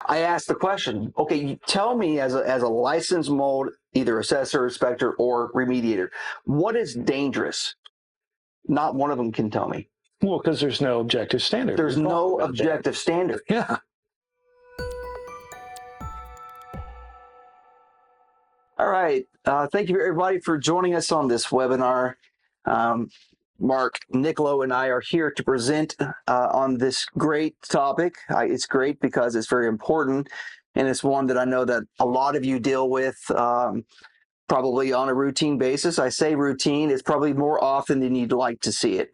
I asked the question, okay, you tell me as a licensed mold, either assessor, inspector, or remediator, what is dangerous? Not one of them can tell me. Well, because there's no objective standard. There's no objective standard. Yeah. All right. Thank you, everybody, for joining us on this webinar. Mark, Nicklow, and I are here to present on this great topic. It's great because it's very important, and it's one that I know that a lot of you deal with probably on a routine basis. I say routine, it's probably more often than you'd like to see it.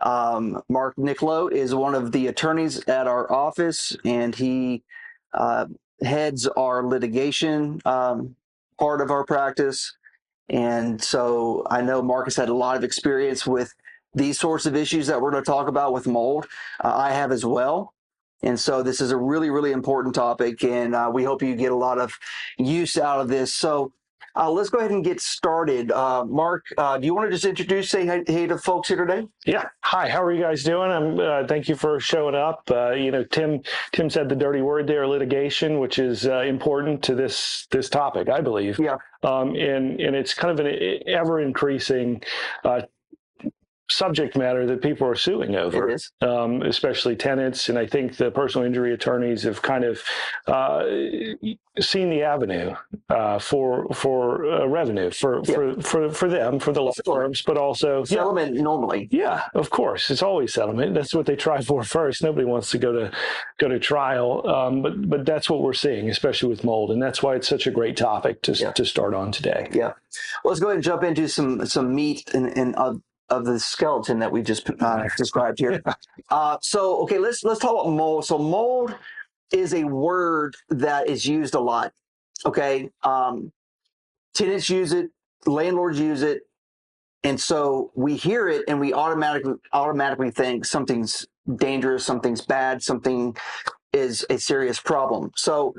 Mark Nicklow is one of the attorneys at our office, and he heads our litigation part of our practice. And so I know Mark has had a lot of experience with these sorts of issues that we're going to talk about with mold. I have as well. And so this is a really, really important topic, and we hope you get a lot of use out of this. So let's go ahead and get started. Mark, do you want to just introduce, say hey to folks here today? Yeah. Hi, how are you guys doing? Thank you for showing up. Tim said the dirty word there, litigation, which is important to this topic, I believe. Yeah. And it's kind of an ever increasing subject matter that people are suing over, It is. Especially tenants. And I think the personal injury attorneys have kind of seen the avenue for revenue for them, for the law firms, but also settlement normally. Yeah, of course. It's always settlement. That's what they try for first. Nobody wants to go to trial. But that's what we're seeing, especially with mold. And that's why it's such a great topic to start on today. Yeah. Well, let's go ahead and jump into some meat and of the skeleton that we just described here. So, okay, let's talk about mold. So mold is a word that is used a lot. Okay. Tenants use it, landlords use it. And so we hear it and we automatically think something's dangerous, something's bad, something is a serious problem. So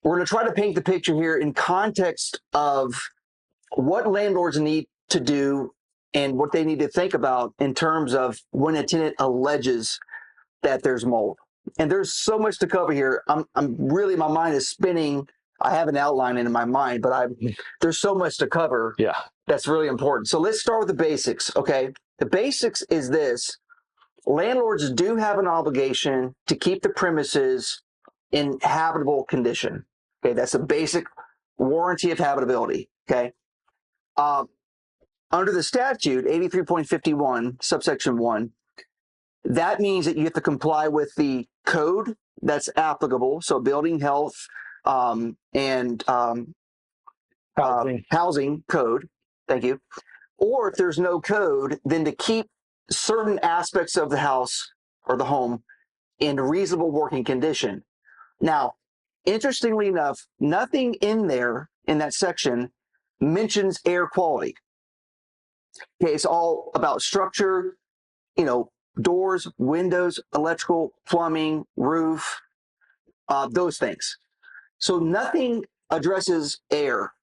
we're going to try to paint the picture here in context of what landlords need to do and what they need to think about in terms of when a tenant alleges that there's mold. And there's so much to cover here. I'm really, my mind is spinning. I have an outline in my mind, but there's so much to cover. Yeah. That's really important. So let's start with the basics, okay? The basics is this. Landlords do have an obligation to keep the premises in habitable condition. Okay, that's a basic warranty of habitability, okay? Under the statute, 83.51, subsection 1, that means that you have to comply with the code that's applicable, so building health and housing code, thank you. Or if there's no code, then to keep certain aspects of the house or the home in reasonable working condition. Now, interestingly enough, nothing in there in that section mentions air quality. Okay, it's all about structure, doors, windows, electrical, plumbing, roof, those things. So nothing addresses air.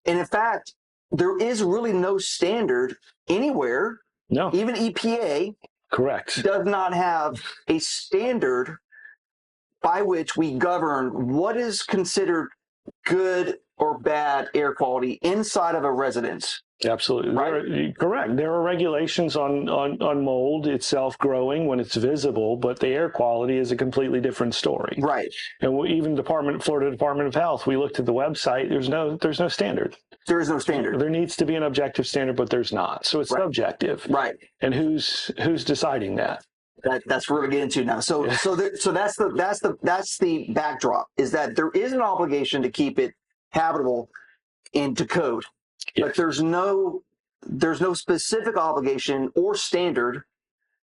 And in fact, there is really no standard anywhere. No. Even EPA Correct. does not have a standard by which we govern what is considered good or bad air quality inside of a residence. Absolutely. Right? Correct. There are regulations on mold itself growing when it's visible, but the air quality is a completely different story. Right. And even Florida Department of Health, we looked at the website, there's no standard. There is no standard. There needs to be an objective standard, but there's not. So it's subjective. Right. And who's deciding that? That's what we're getting into now. So that's the backdrop, is that there is an obligation to keep it habitable into code. Yes. But there's no specific obligation or standard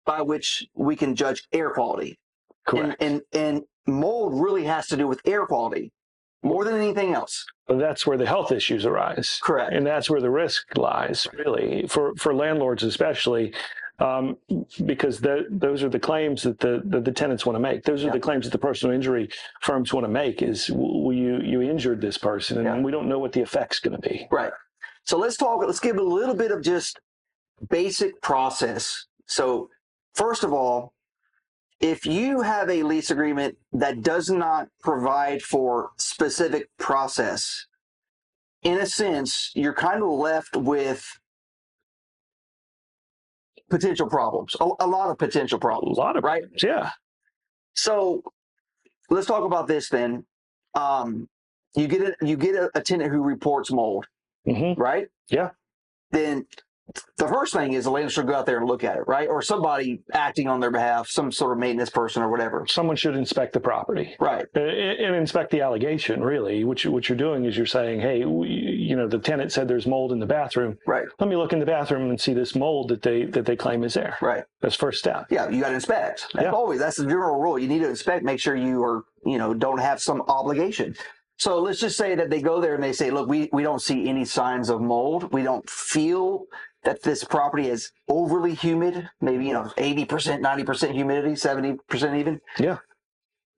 by which we can judge air quality. Correct. And mold really has to do with air quality more than anything else. But that's where the health issues arise. Correct. And that's where the risk lies, really, for landlords especially, because those are the claims that the tenants want to make. Those are the claims that the personal injury firms want to make, is you injured this person, and we don't know what the effect's going to be. Right. So let's give a little bit of just basic process. So first of all, if you have a lease agreement that does not provide for specific process, in a sense, you're kind of left with potential problems, a lot of potential problems. A lot of right? problems, yeah. So let's talk about this then. You get a tenant who reports mold, right? Yeah. Then the first thing is the landlord should go out there and look at it, right? Or somebody acting on their behalf, some sort of maintenance person or whatever. Someone should inspect the property. Right. And inspect the allegation, really. What you're doing is you're saying, hey, the tenant said there's mold in the bathroom. Right. Let me look in the bathroom and see this mold that they claim is there. Right. That's first step. Yeah, you got to inspect. That's the general rule. You need to inspect, make sure you are, don't have some obligation. So let's just say that they go there and they say, look, we don't see any signs of mold. We don't feel that this property is overly humid, maybe, 80%, 90% humidity, 70% even. Yeah.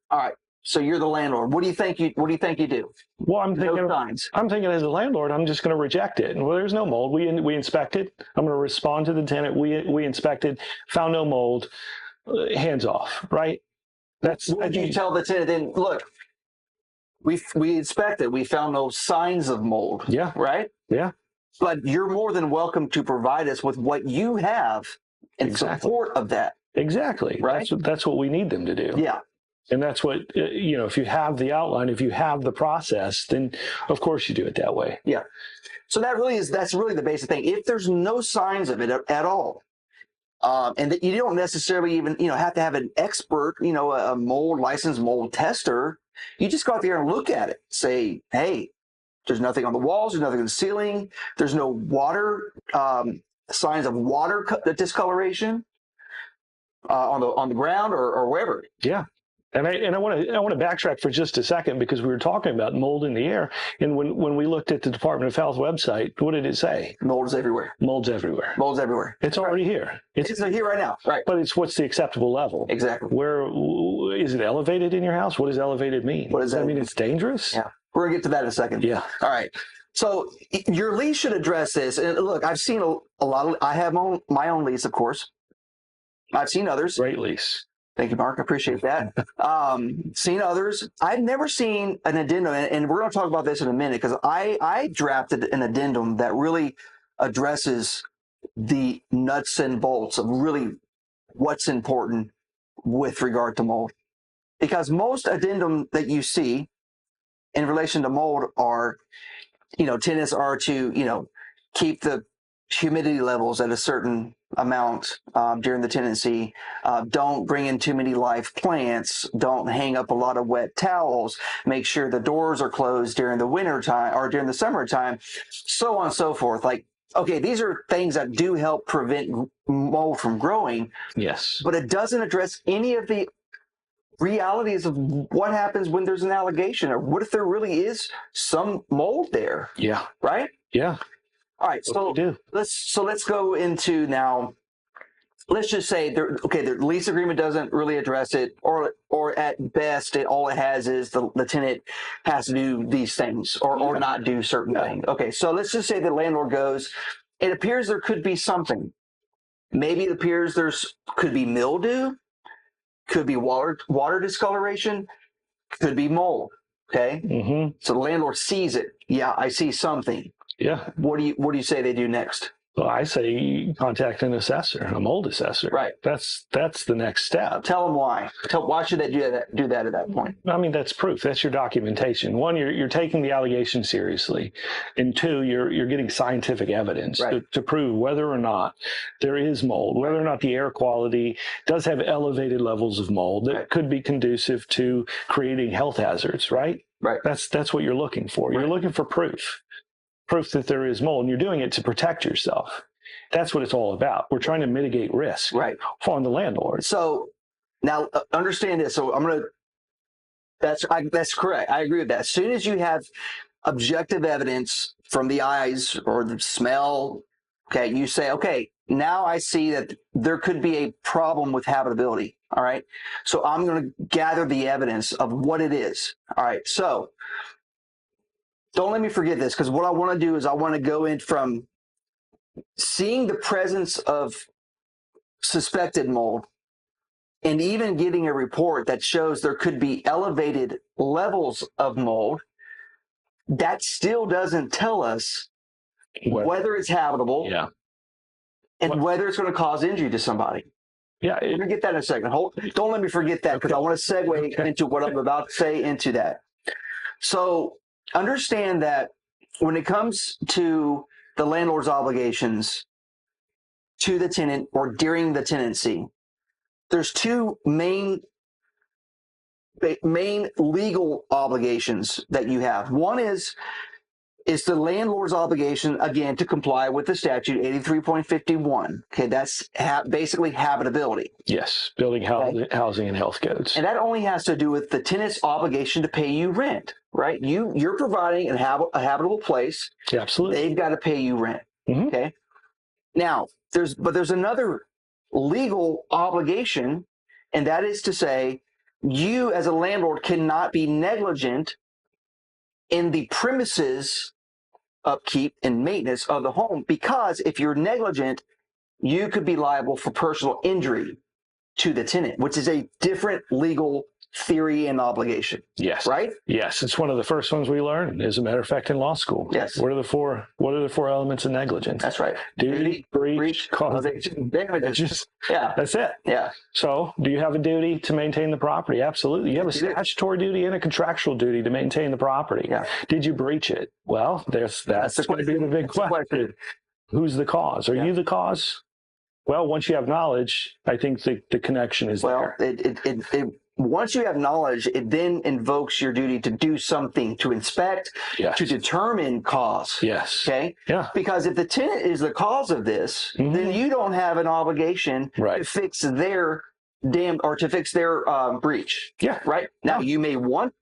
All right. So you're the landlord. What do you think you do? Well, I'm thinking as a landlord, I'm just going to reject it. Well, there's no mold. We inspected. I'm going to respond to the tenant. We inspected, found no mold. Hands off, right? Would you tell the tenant then, look, we inspected, we found no signs of mold. Yeah. Right? Yeah. But you're more than welcome to provide us with what you have in support of that. Exactly. Right? That's what we need them to do. Yeah. And that's what, if you have the outline, if you have the process, then of course you do it that way. Yeah. So that's really the basic thing. If there's no signs of it at all, and that you don't necessarily even, have to have an expert, a licensed mold tester, you just go out there and look at it. Say, hey, there's nothing on the walls, there's nothing on the ceiling, there's no water, signs of water discoloration on the ground or wherever. Yeah. And I want to backtrack for just a second, because we were talking about mold in the air, and when we looked at the Department of Health website, what did it say? Mold is everywhere. Mold's everywhere. Mold's everywhere. It's already here. It's here right now. Right. But it's what's the acceptable level? Exactly. Where is it elevated in your house? What does elevated mean? What does that mean? It's dangerous? Yeah. We're gonna get to that in a second. Yeah. All right. So your lease should address this. And look, I've seen a lot of. I have my own lease, of course. I've seen others. Great lease. Thank you, Mark. I appreciate that. Seen others. I've never seen an addendum, and we're going to talk about this in a minute, because I drafted an addendum that really addresses the nuts and bolts of really what's important with regard to mold. Because most addendum that you see in relation to mold are, tenants are to, keep the humidity levels at a certain amount during the tenancy. Don't bring in too many live plants. Don't hang up a lot of wet towels. Make sure the doors are closed during the winter time or during the summertime, so on and so forth. Like, okay, these are things that do help prevent mold from growing. Yes. But it doesn't address any of the realities of what happens when there's an allegation, or what if there really is some mold there. Yeah. Right? Yeah. All right, so let's go into now. Let's just say the lease agreement doesn't really address it, or at best, all it has is the tenant has to do these things or not do certain things. Okay, so let's just say the landlord goes, it appears there could be something. Maybe it appears could be mildew, could be water discoloration, could be mold. Okay, So the landlord sees it. Yeah, I see something. Yeah. What do you say they do next? Well, I say contact an assessor, a mold assessor. Right. That's the next step. Tell them why. Why should they do that at that point? I mean, that's proof. That's your documentation. One, you're taking the allegation seriously, and two, you're getting scientific evidence to prove whether or not there is mold, whether or not the air quality does have elevated levels of mold that could be conducive to creating health hazards. Right. Right. That's what you're looking for. You're looking for proof that there is mold, and you're doing it to protect yourself. That's what it's all about. We're trying to mitigate risk on the landlord. So now understand this. So that's correct. I agree with that. As soon as you have objective evidence from the eyes or the smell, okay, you say, okay, now I see that there could be a problem with habitability. All right. So I'm going to gather the evidence of what it is. All right. So don't let me forget this, because what I want to do is I want to go in from seeing the presence of suspected mold and even getting a report that shows there could be elevated levels of mold, that still doesn't tell us whether it's habitable and whether it's going to cause injury to somebody. Yeah, we're going to get that in a second. Don't let me forget that, because I want to segue into what I'm about to say into that. So understand that when it comes to the landlord's obligations to the tenant or during the tenancy, there's two main legal obligations that you have. One is the landlord's obligation, again, to comply with the statute 83.51. Okay, that's basically habitability. Yes, building, housing, and health codes. And that only has to do with the tenant's obligation to pay you rent, right? You're providing a habitable place. Yeah, absolutely. They've got to pay you rent. Mm-hmm. Okay. Now, there's another legal obligation, and that is to say, you as a landlord cannot be negligent in the premises upkeep and maintenance of the home, because if you're negligent, you could be liable for personal injury to the tenant, which is a different legal theory and obligation. Yes. Right? Yes. It's one of the first ones we learned, as a matter of fact, in law school. Yes. What are the four elements of negligence? That's right. Duty, breach, causation, damages. Yeah. That's it. Yeah. So do you have a duty to maintain the property? Absolutely. You have a statutory duty and a contractual duty to maintain the property. Yeah. Did you breach it? Well, that's going to be the big question. Who's the cause? Are you the cause? Well, once you have knowledge, I think the connection is there. Well, once you have knowledge, it then invokes your duty to do something, to inspect, to determine cause. Yes. Okay? Yeah. Because if the tenant is the cause of this, then you don't have an obligation to fix their breach. Yeah. Right? Now, you may want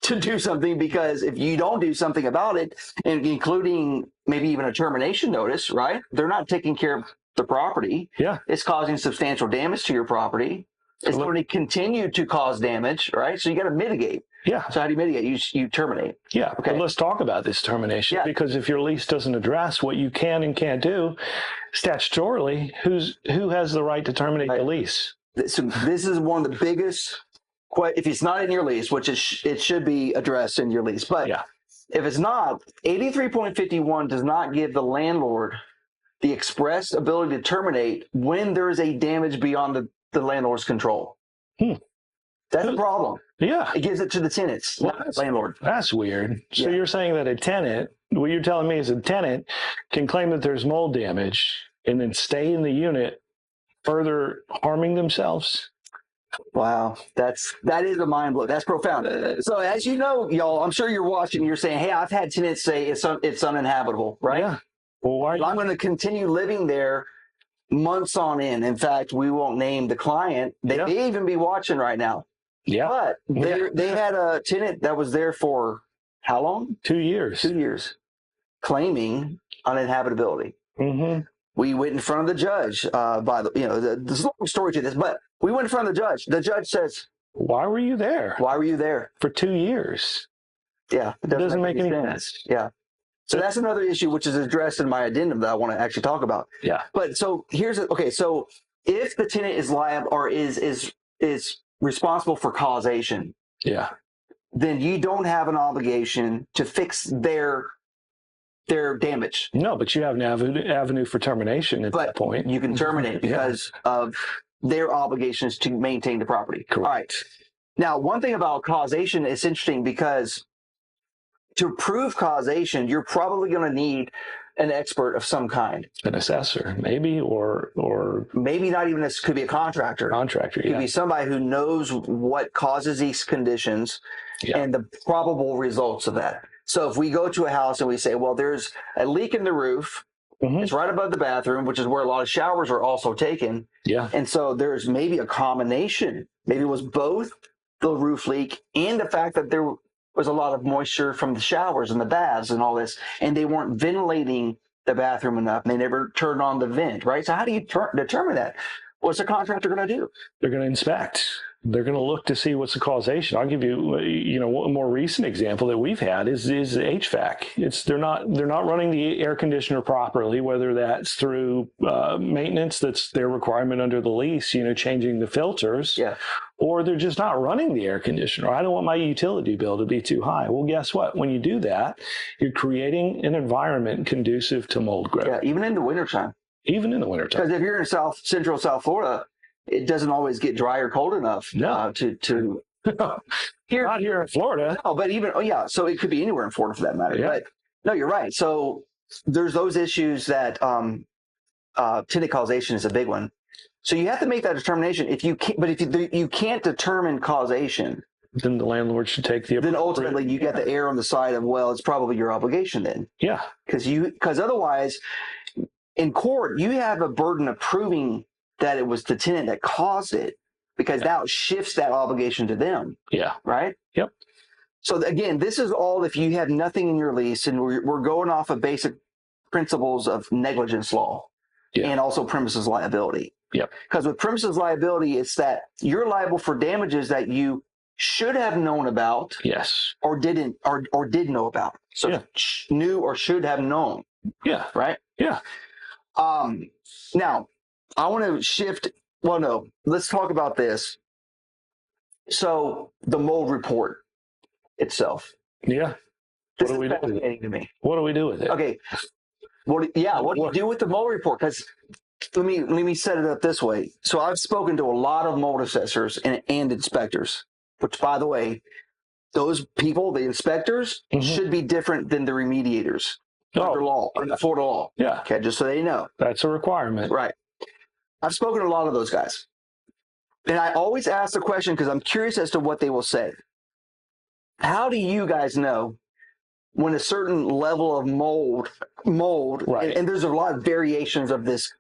to do something, because if you don't do something about it, and including maybe even a termination notice, right? They're not taking care of the property. Yeah. It's causing substantial damage to your property. It's going to continue to cause damage, right? So you got to mitigate. Yeah. So how do you mitigate? You terminate. Yeah. Okay. But let's talk about this termination, because if your lease doesn't address what you can and can't do, statutorily, who has the right to terminate the lease? So this is one of the biggest. If it's not in your lease, which it should be addressed in your lease, but if it's not, 83.51 does not give the landlord the express ability to terminate when there is a damage beyond the landlord's control. That's a problem. Yeah. It gives it to the tenants, not the landlord. That's weird. So you're saying that a tenant, what you're telling me is a tenant can claim that there's mold damage and then stay in the unit, further harming themselves? Wow, that is a mind blow. That's profound. So as you know, y'all, I'm sure you're watching. You're saying, "Hey, I've had tenants say it's uninhabitable," right? Yeah. Well, why? I'm going to continue living there months on end. In fact, we won't name the client. They may even be watching right now. Yeah. But they had a tenant that was there for how long? 2 years. 2 years, claiming uninhabitability. Mm-hmm. We went in front of the judge. There's a long story to this, but we went in front of the judge. The judge says, "Why were you there? Why were you there for 2 years?" Yeah, it doesn't make any sense. Yeah. So that's another issue which is addressed in my addendum that I want to actually talk about. Yeah. But so so if the tenant is liable or is responsible for causation, then you don't have an obligation to fix their damage. No, but you have an avenue for termination at that point. You can terminate because of their obligations to maintain the property. Correct. All right. Now, one thing about causation is interesting, because to prove causation, you're probably going to need an expert of some kind. An assessor, maybe, or maybe not even. This could be a contractor. Contractor, Could be somebody who knows what causes these conditions and the probable results of that. So if we go to a house and we say, well, there's a leak in the roof, it's right above the bathroom, which is where a lot of showers are also taken. Yeah. And so there's maybe a combination. Maybe it was both the roof leak and the fact that there was a lot of moisture from the showers and the baths and all this, and they weren't ventilating the bathroom enough, and they never turned on the vent, right? So how do you determine that? What's the contractor going to do? They're going to inspect. they're going to look to see what's the causation. I'll give you, a more recent example that we've had is HVAC. They're not running the air conditioner properly, whether that's through maintenance, that's their requirement under the lease, changing the filters, or they're just not running the air conditioner. I don't want my utility bill to be too high. Well, guess what? When you do that, you're creating an environment conducive to mold growth. Yeah, even in the wintertime. Even in the wintertime. Because if you're in central South Florida, it doesn't always get dry or cold enough to here. Not here in Florida. No, but even so it could be anywhere in Florida for that matter. Yeah. But no, you're right. So there's those issues that tenant causation is a big one. So you have to make that determination. If you can't determine causation, then the landlord should take the. Then ultimately you get the err on the side of, well, it's probably your obligation then. Yeah. Because otherwise, in court you have a burden of proving that it was the tenant that caused it, because that shifts that obligation to them. Yeah. Right? Yep. So again, this is all if you have nothing in your lease, and we're going off of basic principles of negligence law and also premises liability. Yep. Because with premises liability, it's that you're liable for damages that you should have known about. Yes. Or didn't or did know about. So knew or should have known. Yeah. Right? Yeah. Now, I want to shift. Well, no, let's talk about this. So the mold report itself. Yeah. This is fascinating to me. What do we do with it? Okay. What do you do with the mold report? Because let me set it up this way. So I've spoken to a lot of mold assessors and inspectors, which, by the way, those people, the inspectors, should be different than the remediators under law, under Florida law. Yeah. Okay, just so they know. That's a requirement. Right. I've spoken to a lot of those guys. And I always ask the question because I'm curious as to what they will say. How do you guys know when a certain level of mold, right. and there's a lot of variations of this,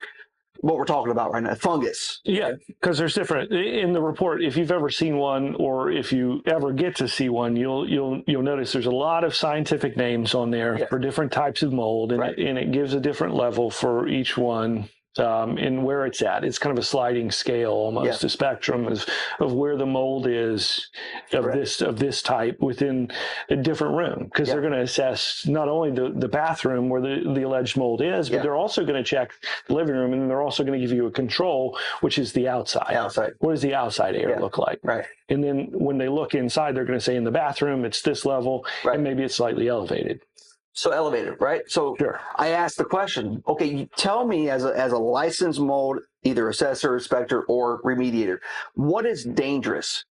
what we're talking about right now, fungus. Yeah, because there's different in the report. If you've ever seen one, or if you ever get to see one, you'll notice there's a lot of scientific names on there for different types of mold, and, and it gives a different level for each one. And where it's at, it's kind of a sliding scale, almost a spectrum of where the mold is of this type within a different room, because they're going to assess not only the bathroom where the alleged mold is, but they're also going to check the living room, and they're also going to give you a control, which is the outside. What does the outside air look like? Right. And then when they look inside, they're going to say in the bathroom it's this level, and maybe it's slightly elevated. So elevated, right? So I asked the question, okay, you tell me as a licensed mold, either assessor, inspector, or remediator, what is dangerous?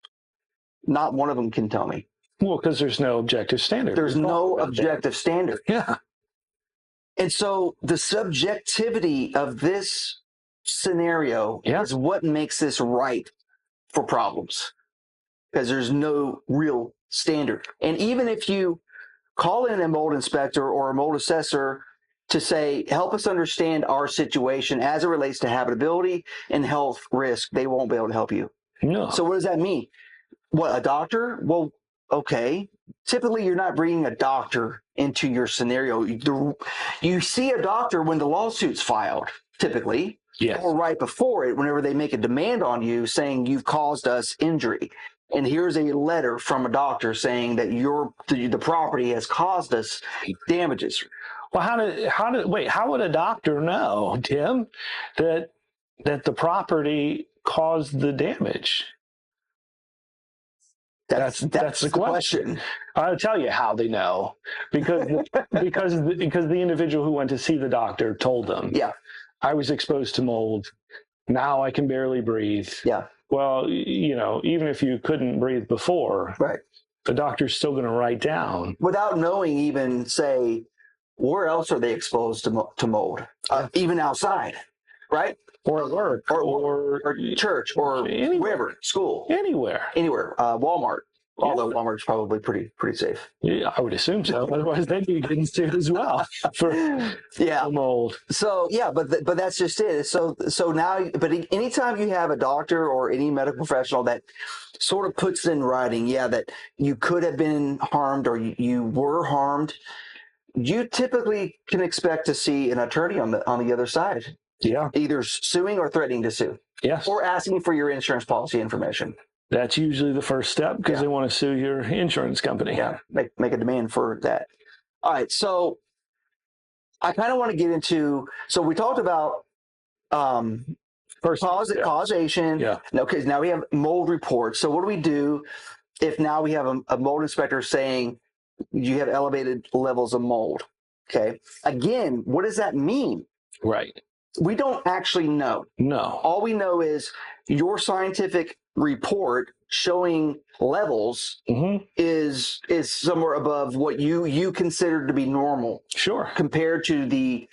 Not one of them can tell me. Well, because there's no objective standard. There's no objective standard. Yeah. And so the subjectivity of this scenario is what makes this ripe for problems, because there's no real standard. And even if you call in a mold inspector or a mold assessor to say, help us understand our situation as it relates to habitability and health risk, they won't be able to help you. No. So what does that mean? What, a doctor? Well, okay. Typically, you're not bringing a doctor into your scenario. You see a doctor when the lawsuit's filed, typically, or right before it, whenever they make a demand on you saying you've caused us injury. And here's a letter from a doctor saying that the property has caused us damages. Well, how would a doctor know, Tim, that the property caused the damage? That's the question. I'll tell you how they know, because the individual who went to see the doctor told them. Yeah, I was exposed to mold. Now I can barely breathe. Yeah. Well, even if you couldn't breathe before, the doctor's still going to write down. Without knowing, even say, where else are they exposed to mold? Even outside, right? Or at work. Or church, or wherever, school. Anywhere. Walmart. Although Walmart's probably pretty safe. Yeah, I would assume so. Otherwise, they'd be getting sued as well for mold. So but that's just it. So now, but anytime you have a doctor or any medical professional that sort of puts in writing, that you could have been harmed or you were harmed, you typically can expect to see an attorney on the other side. Yeah, either suing or threatening to sue. Yes, or asking for your insurance policy information. That's usually the first step because they want to sue your insurance company. Yeah, make a demand for that. All right, so I kind of want to get into. So we talked about causation. Yeah. Okay, now we have mold reports. So what do we do if now we have a mold inspector saying you have elevated levels of mold? Okay, again, what does that mean? Right. We don't actually know. No. All we know is your scientific report showing levels is somewhere above what you consider to be normal. Sure. Compared to the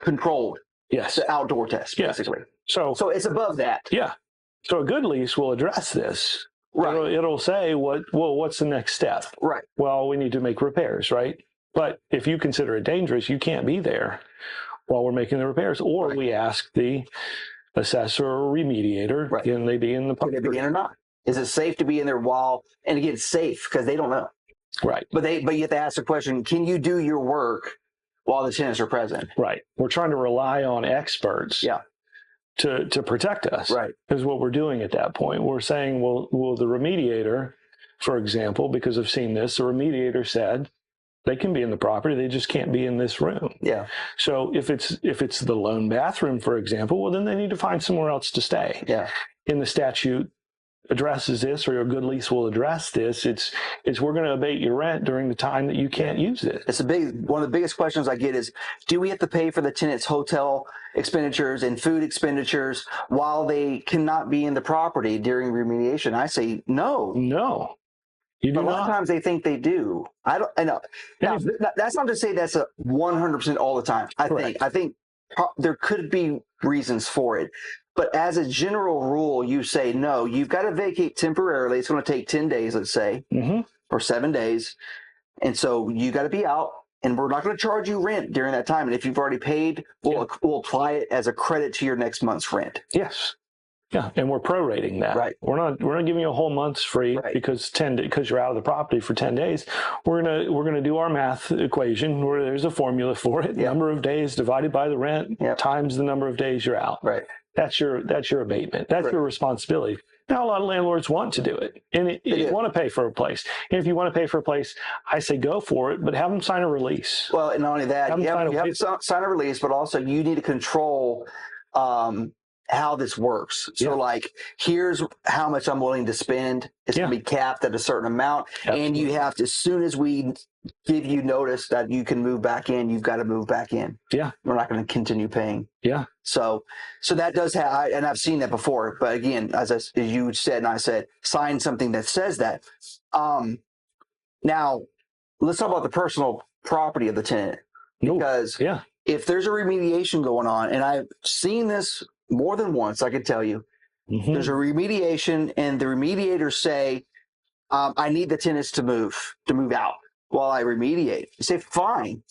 controlled. Yes. The outdoor test, basically. So it's above that. Yeah. So a good lease will address this. Right. It'll say what's the next step? Right. Well, we need to make repairs, right? But if you consider it dangerous, you can't be there while we're making the repairs. Or we ask the assessor or remediator, can they be in the property? Can they be in or not? Is it safe to be in there while, and again, safe because they don't know. Right. But you have to ask the question, can you do your work while the tenants are present? Right. We're trying to rely on experts to protect us. Right. Is what we're doing at that point. We're saying, well, the remediator, for example, because I've seen this, the remediator said they can be in the property, they just can't be in this room. Yeah. So if it's the lone bathroom, for example, well, then they need to find somewhere else to stay. Yeah. In the statute addresses this, or a good lease will address this. It's we're going to abate your rent during the time that you can't use it. It's one of the biggest questions I get is, do we have to pay for the tenant's hotel expenditures and food expenditures while they cannot be in the property during remediation? I say no. No. You do a lot of times they think they do. I know. Now, that's not to say that's a 100% all the time. I think there could be reasons for it. But as a general rule, you say, no, you've got to vacate temporarily. It's going to take 10 days, let's say, or 7 days. And so you got to be out, and we're not going to charge you rent during that time. And if you've already paid, we'll apply it as a credit to your next month's rent. Yes. Yeah, and we're prorating that. Right. We're not giving you a whole month's free because you're out of the property for 10 days. We're gonna do our math equation where there's a formula for it. Number of days divided by the rent times the number of days you're out. Right. That's your abatement. That's your responsibility. Now, a lot of landlords want to do it, and you want to pay for a place. And if you want to pay for a place, I say go for it, but have them sign a release. Well, and not only that, you have to sign a release, but also you need to control how this works. So like, here's how much I'm willing to spend. It's going to be capped at a certain amount. Absolutely. And you have to, as soon as we give you notice that you can move back in, you've got to move back in. Yeah. We're not going to continue paying. Yeah. So that does have, and I've seen that before, but again, as you said, and I said, sign something that says that. Now let's talk about the personal property of the tenant, because if there's a remediation going on, and I've seen this more than once, I can tell you, there's a remediation and the remediators say, I need the tenants to move out while I remediate. You say, fine,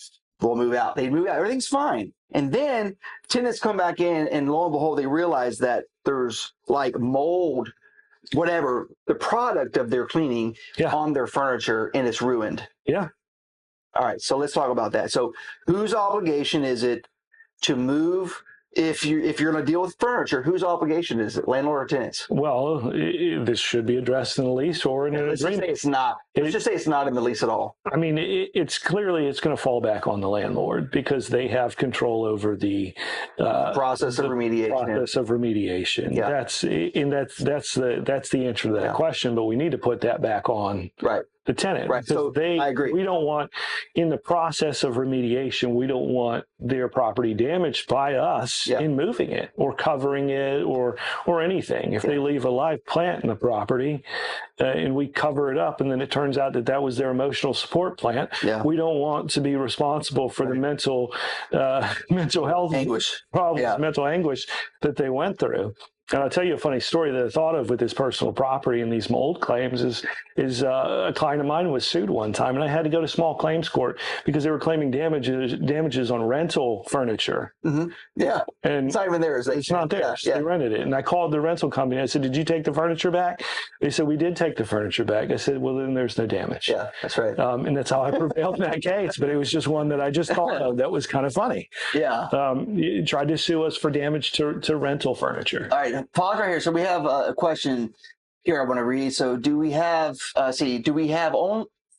we'll move out. They move out, everything's fine. And then tenants come back in, and lo and behold, they realize that there's like mold, whatever, the product of their cleaning on their furniture, and it's ruined. Yeah. All right, so let's talk about that. So whose obligation is it to move? If you're going to deal with furniture, whose obligation is it, landlord or tenants? Well, this should be addressed in the lease or in an agreement. Let's just say it's not. Let's just say it's not in the lease at all. I mean, it's going to fall back on the landlord because they have control over the process of remediation. Yeah. That's the answer to that question. But we need to put that back on the tenant. Right. So I agree. We don't want, in the process of remediation, we don't want their property damaged by us in moving it or covering it or anything. If they leave a live plant in the property and we cover it up, and then it turns out that was their emotional support plant, we don't want to be responsible for the mental health anguish problems, mental anguish that they went through. And I'll tell you a funny story that I thought of with this personal property and these mold claims is a client of mine was sued one time, and I had to go to small claims court because they were claiming damages on rental furniture. Mm-hmm. Yeah. And it's not even theirs. It's not theirs. Yeah. They rented it. And I called the rental company. I said, did you take the furniture back? They said, we did take the furniture back. I said, well, then there's no damage. Yeah, that's right. And that's how I prevailed in that case. But it was just one that I just thought of that was kind of funny. Yeah. You tried to sue us for damage to rental furniture. All right. right, pause right here. So we have a question here I want to read. So do we have,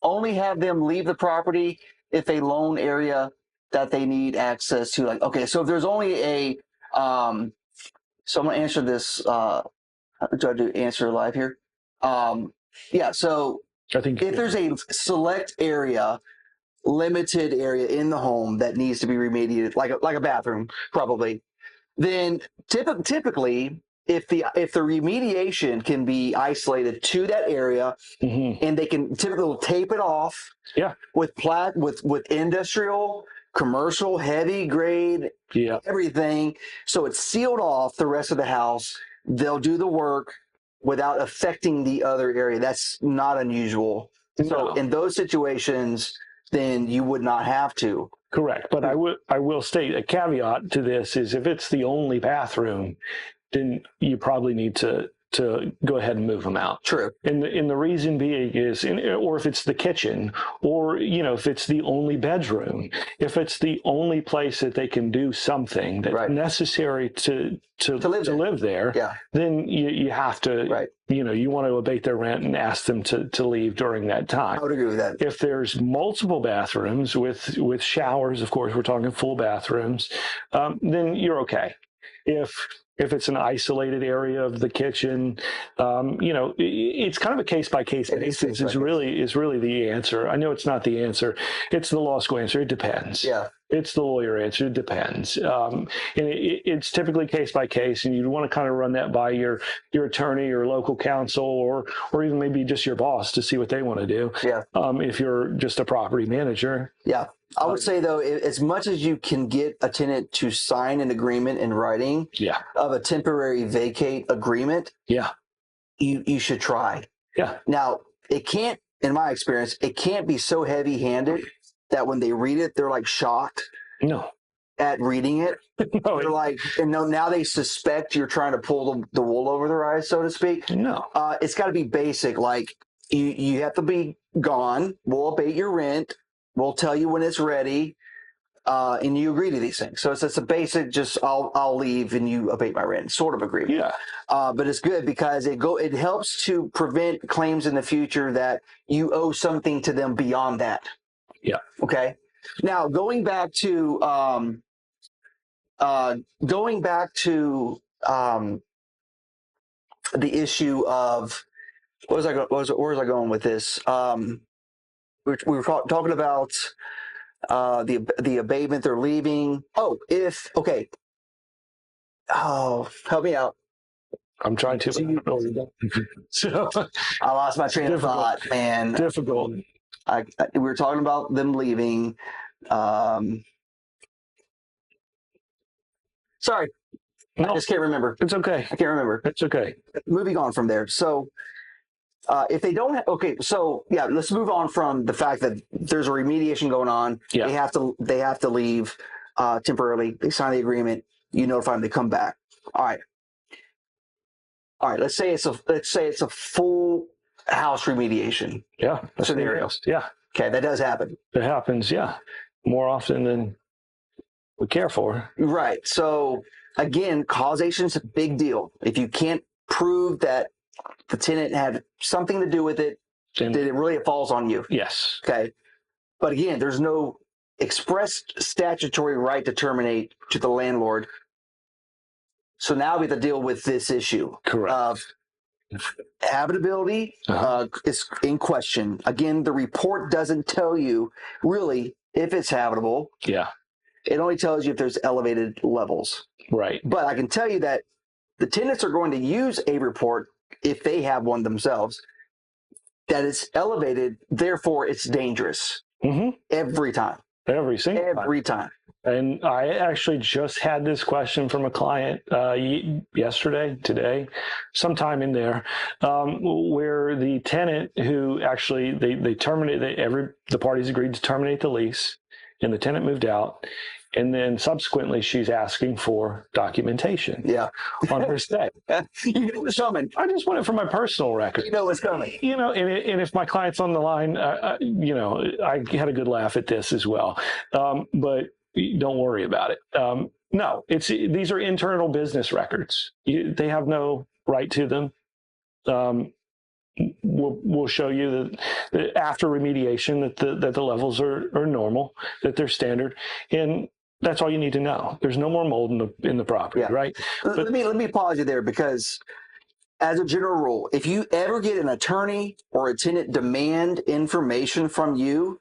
only have them leave the property if a loan area that they need access to? Like, okay, so if there's only so I'm going to answer this, try to answer live here. Yeah, so I think if there's a select area, limited area in the home that needs to be remediated, like a bathroom, probably, then typically, if the remediation can be isolated to that area, and they can typically tape it off, with industrial, commercial, heavy grade, everything, so it's sealed off the rest of the house. They'll do the work without affecting the other area. That's not unusual. So in those situations, then you would not have to. Correct. But I will state a caveat to this is if it's the only bathroom, then you probably need to go ahead and move them out. True. And the reason being is, or if it's the kitchen, or, if it's the only bedroom, if it's the only place that they can do something that's necessary to live there, then you have to, you want to abate their rent and ask them to leave during that time. I would agree with that. If there's multiple bathrooms with showers, of course, we're talking full bathrooms, then you're okay. If it's an isolated area of the kitchen, it's kind of a case-by-case basis is really the answer. I know it's not the answer. It's the law school answer. It depends. Yeah. It's the lawyer answer. It depends. And it's typically case-by-case, and you want to kind of run that by your attorney or local counsel or even maybe just your boss to see what they want to do. Yeah. If you're just a property manager. Yeah. I would say, though, as much as you can get a tenant to sign an agreement in writing of a temporary vacate agreement, you should try. Yeah. Now, it can't, in my experience, it can't be so heavy-handed that when they read it, they're like shocked at reading it. They're like, and now they suspect you're trying to pull the wool over their eyes, so to speak. No. It's got to be basic. Like, you have to be gone. We'll abate your rent. We'll tell you when it's ready, and you agree to these things. So it's a basic, just I'll leave and you abate my rent sort of agreement. Yeah. But it's good because it helps to prevent claims in the future that you owe something to them beyond that. Yeah. Okay. Now going back to the issue of where was I going with this? We were talking about the abatement they're leaving. Oh, help me out. I'm trying to. So, I lost my train of thought, man. Difficult. We were talking about them leaving. Sorry, I just can't remember. It's okay. I can't remember. It's okay. Moving on from there. So. If they don't let's move on from the fact that there's a remediation going on. Yeah. They have to leave temporarily. They sign the agreement. You notify them. They come back. All right. Let's say it's a full house remediation. Yeah. Scenario. Yeah. Okay, that does happen. It happens. Yeah, more often than we care for. Right. So again, causation is a big deal. If you can't prove that the tenant had something to do with it, then it falls on you. Yes. Okay. But again, there's no express statutory right to terminate to the landlord. So now we have to deal with this issue. Correct. Of habitability is in question. Again, the report doesn't tell you really if it's habitable. Yeah. It only tells you if there's elevated levels. Right. But I can tell you that the tenants are going to use a report if they have one themselves, that it's elevated, therefore it's dangerous. Every time. Every single time. And I actually just had this question from a client today, sometime in there, where the tenant who actually, they terminated, the parties agreed to terminate the lease, and the tenant moved out. And then subsequently, she's asking for documentation on her stay. You know what's coming. I just want it for my personal record. You know what's coming. And if my client's on the line, I had a good laugh at this as well. But don't worry about it. No, these are internal business records. They have no right to them. We'll show you that after remediation that the levels are normal, that they're standard, and that's all you need to know. There's no more mold in the property, right? But let me pause you there, because as a general rule, if you ever get an attorney or a tenant demand information from you,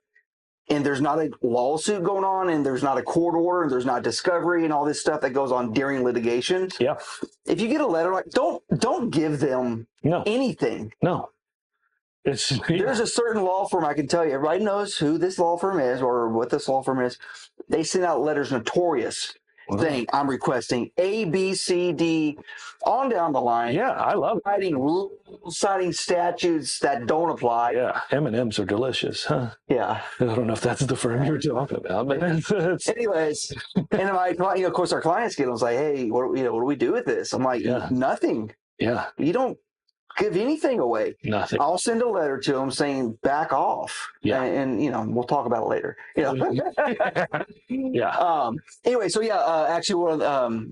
and there's not a lawsuit going on, and there's not a court order, and there's not discovery and all this stuff that goes on during litigation. Yeah. If you get a letter, like don't give them anything. No. There's a certain law firm, I can tell you, everybody knows who this law firm is or what this law firm is. They send out letters notorious saying, I'm requesting A, B, C, D, on down the line. Yeah, I love it. Citing rules, citing statutes that don't apply. Yeah, M&Ms are delicious, huh? Yeah. I don't know if that's the firm you're talking about, but anyways, and of course, our clients get them, like, hey, what do we do with this? I'm like, nothing. Yeah. You don't give anything away. Nothing. I'll send a letter to them saying back off. Yeah. And we'll talk about it later. Yeah. Anyway, so actually,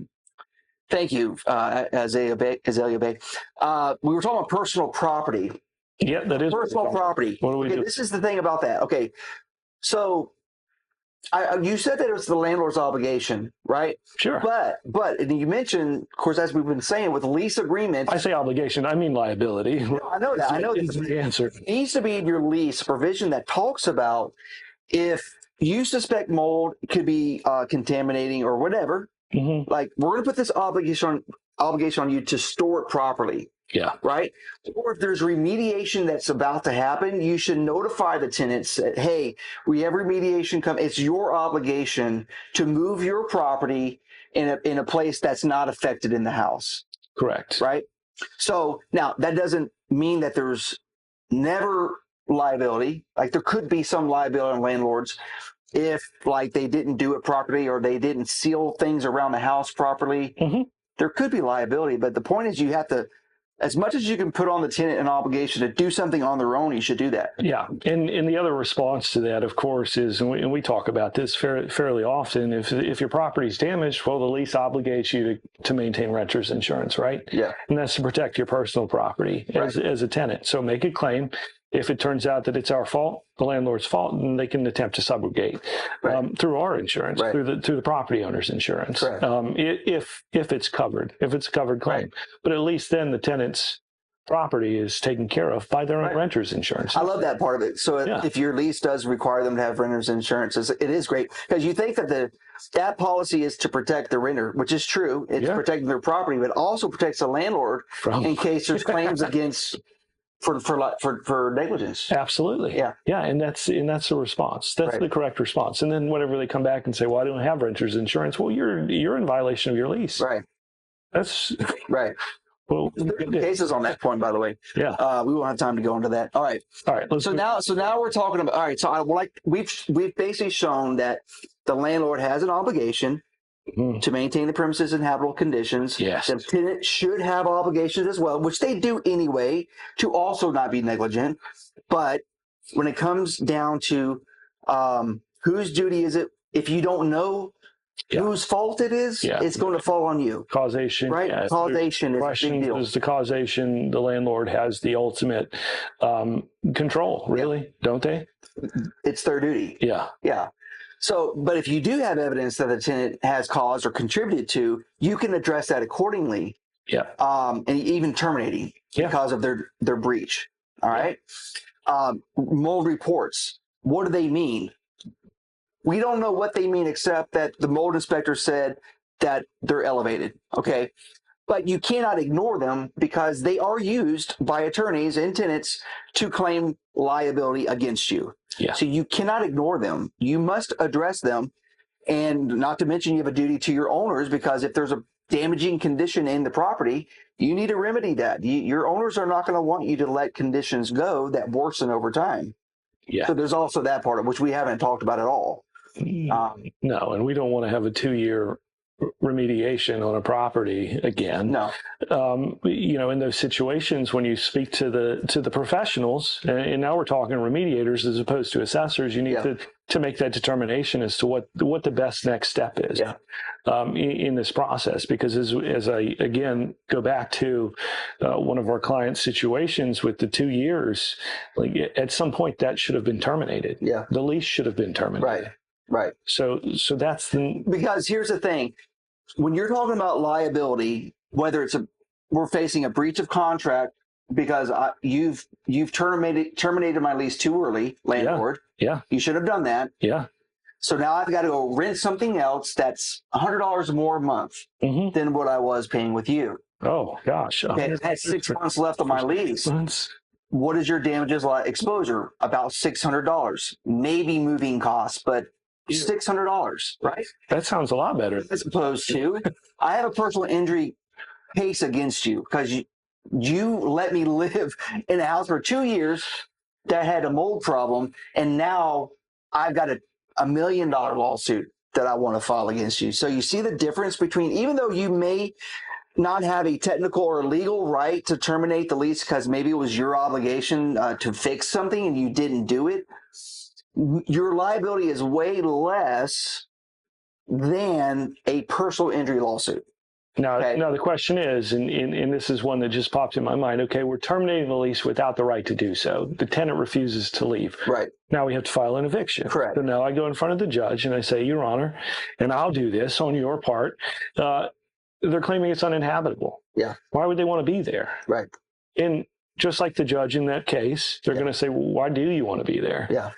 thank you, Azalea Bay. We were talking about personal property. Yeah, that is personal property. What do we do? This is the thing about that. Okay, so you said that it was the landlord's obligation, right? Sure. But and you mentioned, of course, as we've been saying, with lease agreements. I say obligation, I mean liability. I know that. I know is the answer. It needs to be in your lease provision that talks about if you suspect mold could be contaminating or whatever. Mm-hmm. Like, we're going to put this obligation on you to store it properly. Yeah. Right? Or if there's remediation that's about to happen, you should notify the tenants that, hey, we have remediation come. It's your obligation to move your property in a place that's not affected in the house. Correct. Right? So now that doesn't mean that there's never liability. Like, there could be some liability on landlords if, like, they didn't do it properly or they didn't seal things around the house properly. Mm-hmm. There could be liability, but the point is you have to, as much as you can put on the tenant an obligation to do something on their own, you should do that. Yeah. And the other response to that, of course, is, and we talk about this fairly often, if your property is damaged, well, the lease obligates you to maintain renter's insurance, right? Yeah. And that's to protect your personal property as a tenant. So make a claim. If it turns out that it's our fault, the landlord's fault, then they can attempt to subrogate through our insurance, through the property owner's insurance, if it's covered, if it's a covered claim. Right. But at least then the tenant's property is taken care of by their own renter's insurance. I love that part of it. So if your lease does require them to have renter's insurance, it is great, because you think that that policy is to protect the renter, which is true. It's protecting their property, but also protects the landlord in case there's claims against for negligence. Absolutely. Yeah. And that's the response. That's the correct response. And then whenever they come back and say, well, I don't have renter's insurance, well, you're in violation of your lease. Right. That's right. Well, there's cases on that point, by the way. Yeah. We won't have time to go into that. All right. So now we're talking about, all right. So we've basically shown that the landlord has an obligation to maintain the premises in habitable conditions. Yes. The tenant should have obligations as well, which they do anyway, to also not be negligent. But when it comes down to whose duty is it, if you don't know whose fault it is, it's going to fall on you. Causation. Right? Yeah. Causation is a big deal. Is the causation, the landlord has the ultimate control, really, don't they? It's their duty. Yeah. Yeah. So, but if you do have evidence that the tenant has caused or contributed to, you can address that accordingly. Yeah. And even terminating because of their breach. All right. Mold reports. What do they mean? We don't know what they mean, except that the mold inspector said that they're elevated. Okay. But you cannot ignore them because they are used by attorneys and tenants to claim liability against you. Yeah. So you cannot ignore them. You must address them. And not to mention, you have a duty to your owners, because if there's a damaging condition in the property, you need to remedy that. Your owners are not going to want you to let conditions go that worsen over time. Yeah. So there's also that part of which we haven't talked about at all. No, and we don't want to have a 2-year remediation on a property again. No. In those situations when you speak to the professionals, and now we're talking remediators as opposed to assessors, you need to make that determination as to what the best next step is in this process. Because as I again go back to one of our clients' situations with the 2 years, like at some point that should have been terminated. Yeah, the lease should have been terminated. Right. So that's because here's the thing. When you're talking about liability, whether it's we're facing a breach of contract because you've terminated my lease too early, landlord. Yeah. You should have done that. Yeah. So now I've got to go rent something else that's $100 more a month than what I was paying with you. Oh gosh. Okay, I had 6 months left on my lease. What is your damages exposure? About $600, maybe moving costs, but $600, right? That sounds a lot better. As opposed to, I have a personal injury case against you because you let me live in a house for 2 years that had a mold problem, and now I've got a $1 million lawsuit that I want to file against you. So you see the difference between, even though you may not have a technical or legal right to terminate the lease because maybe it was your obligation to fix something and you didn't do it, your liability is way less than a personal injury lawsuit. Now the question is, and this is one that just popped in my mind, okay, we're terminating the lease without the right to do so. The tenant refuses to leave. Right. Now we have to file an eviction. Correct. So now I go in front of the judge and I say, Your Honor, and I'll do this on your part. They're claiming it's uninhabitable. Yeah. Why would they want to be there? Right. And just like the judge in that case, they're going to say, well, why do you want to be there? Yeah.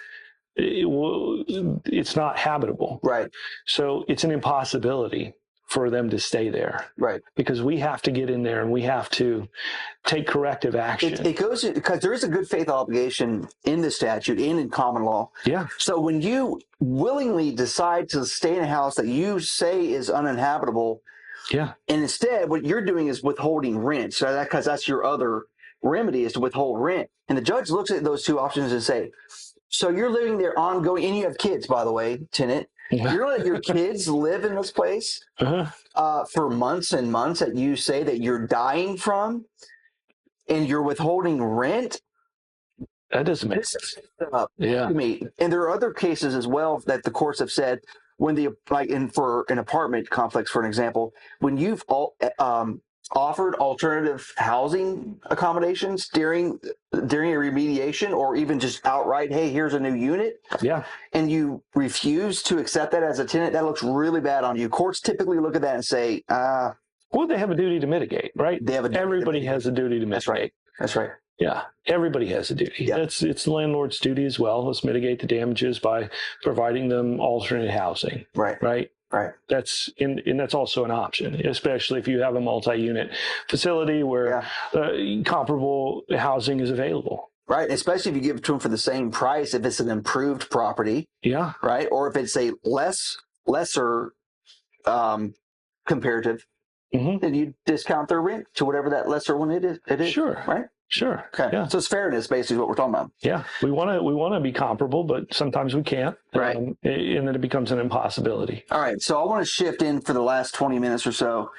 It's not habitable. Right. So it's an impossibility for them to stay there. Right. Because we have to get in there and we have to take corrective action. It goes because there is a good faith obligation in the statute and in common law. Yeah. So when you willingly decide to stay in a house that you say is uninhabitable, and instead what you're doing is withholding rent. So because that's your other remedy is to withhold rent. And the judge looks at those two options and say, so you're living there ongoing, and you have kids, by the way, tenant. You're letting your kids live in this place for months and months that you say that you're dying from, and you're withholding rent. That doesn't make sense. To me. And there are other cases as well that the courts have said when for an apartment complex, for an example, when you've offered alternative housing accommodations during a remediation, or even just outright, hey, here's a new unit. Yeah. And you refuse to accept that as a tenant, that looks really bad on you. Courts typically look at that and say, well, they have a duty to mitigate, right? Everybody has a duty to mitigate. That's right. Yeah. Everybody has a duty. Yeah. It's the landlord's duty as well. Let's mitigate the damages by providing them alternate housing. Right. Right. Right. That's also an option, especially if you have a multi-unit facility where comparable housing is available. Right. Especially if you give it to them for the same price, if it's an improved property. Yeah. Right. Or if it's a lesser comparative, then you discount their rent to whatever that lesser one it is. Sure. Right. Sure. Okay. Yeah. So it's fairness, basically, what we're talking about. Yeah. We want to be comparable, but sometimes we can't. Right. And then it becomes an impossibility. All right. So I want to shift in for the last 20 minutes or so.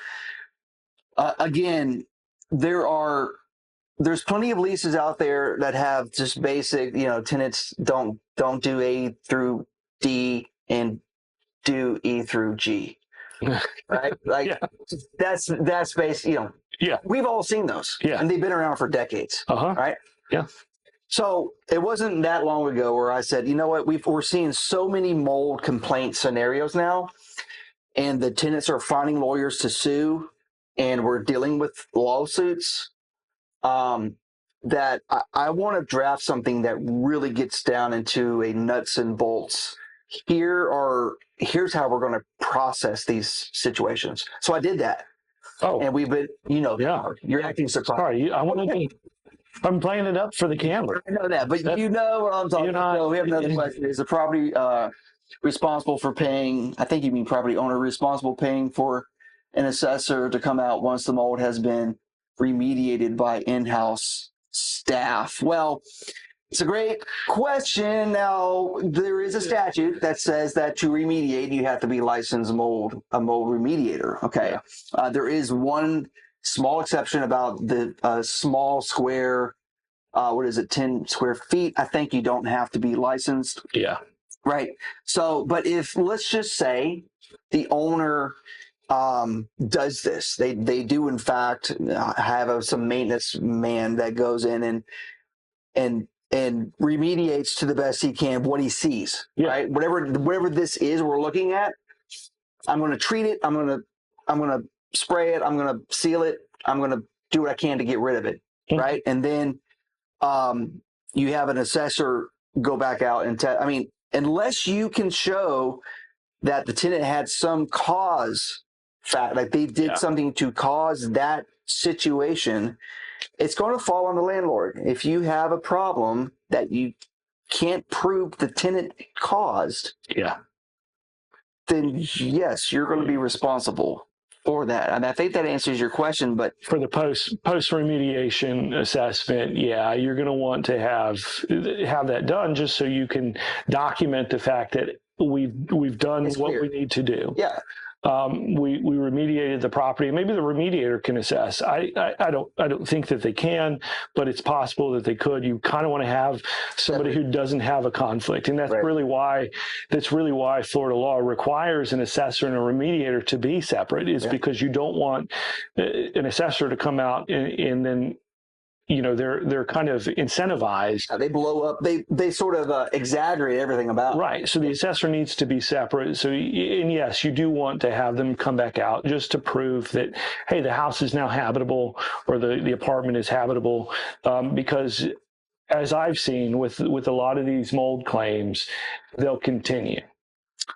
Again, there's plenty of leases out there that have just basic, tenants don't do A through D and do E through G. Right? Like that's basically, we've all seen those. Yeah. And they've been around for decades. Right? Yeah. So it wasn't that long ago where I said, you know what, we're seeing so many mold complaint scenarios now, and the tenants are finding lawyers to sue, and we're dealing with lawsuits, that I want to draft something that really gets down into a nuts and bolts. Here's how we're going to process these situations. So I did that. Oh, and we've been, you're acting surprised. Sorry, I'm playing it up for the camera. I know that, but you know what I'm talking about. So we have another question. Is the property responsible for paying, I think you mean property owner responsible paying for an assessor to come out once the mold has been remediated by in-house staff? Well, It's a great question. Now, there is a statute that says that to remediate, you have to be licensed a mold remediator. Okay. Yeah. There is one small exception about the small square, 10 square feet. I think you don't have to be licensed. Yeah. Right. So, but if, let's just say the owner does this, they do in fact have some maintenance man that goes in and remediates to the best he can what he sees, right? Whatever this is we're looking at, I'm going to treat it. I'm going to spray it. I'm going to seal it. I'm going to do what I can to get rid of it, right? And then you have an assessor go back out and unless you can show that the tenant had some cause, like they did something to cause that situation, it's going to fall on the landlord. If you have a problem that you can't prove the tenant caused, then yes, you're going to be responsible for that. And I think that answers your question. But for the post remediation assessment, you're going to want to have that done just so you can document the fact that we've done what we need to do. Yeah. We remediated the property. Maybe the remediator can assess. I don't think that they can, but it's possible that they could. You kind of want to have somebody who doesn't have a conflict, and that's really why Florida law requires an assessor and a remediator to be separate. Is because you don't want an assessor to come out and then, they're kind of incentivized. They blow up. They sort of exaggerate everything about it. Right. So the assessor needs to be separate. So, and yes, you do want to have them come back out just to prove that, hey, the house is now habitable, or the apartment is habitable, because as I've seen with a lot of these mold claims, they'll continue.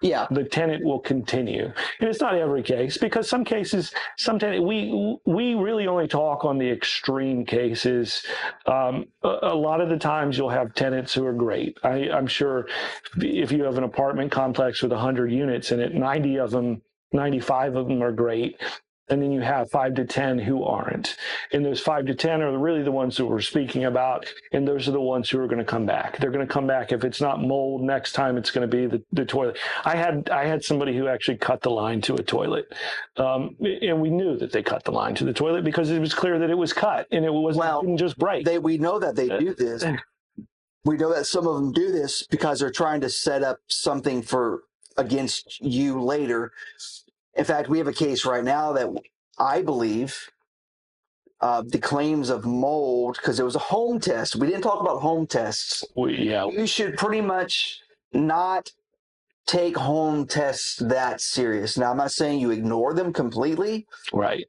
Yeah, the tenant will continue, and it's not every case, because some cases, we really only talk on the extreme cases. A lot of the times, you'll have tenants who are great. I'm sure if you have an apartment complex with 100 units in it, 95 of them are great. And then you have 5 to 10 who aren't. And those 5 to 10 are really the ones that we're speaking about. And those are the ones who are going to come back. They're going to come back. If it's not mold, next time it's going to be the toilet. I had somebody who actually cut the line to a toilet. And we knew that they cut the line to the toilet because it was clear that it was cut and it didn't just break. We know that they do this. We know that some of them do this because they're trying to set up something against you later. In fact, we have a case right now that I believe the claims of mold, because it was a home test. We didn't talk about home tests. You should pretty much not take home tests that serious. Now, I'm not saying you ignore them completely. Right.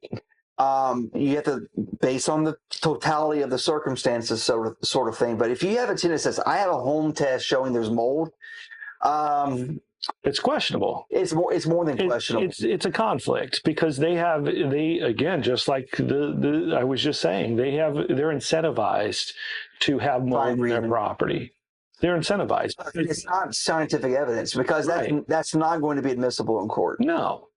You have to, based on the totality of the circumstances, sort of thing. But if you have a tenant that says, I have a home test showing there's mold, it's questionable. It's more than questionable. It's a conflict, because they again, just like I was just saying, they're incentivized to have mold in their property. They're incentivized. It's not scientific evidence, because that's not going to be admissible in court. No.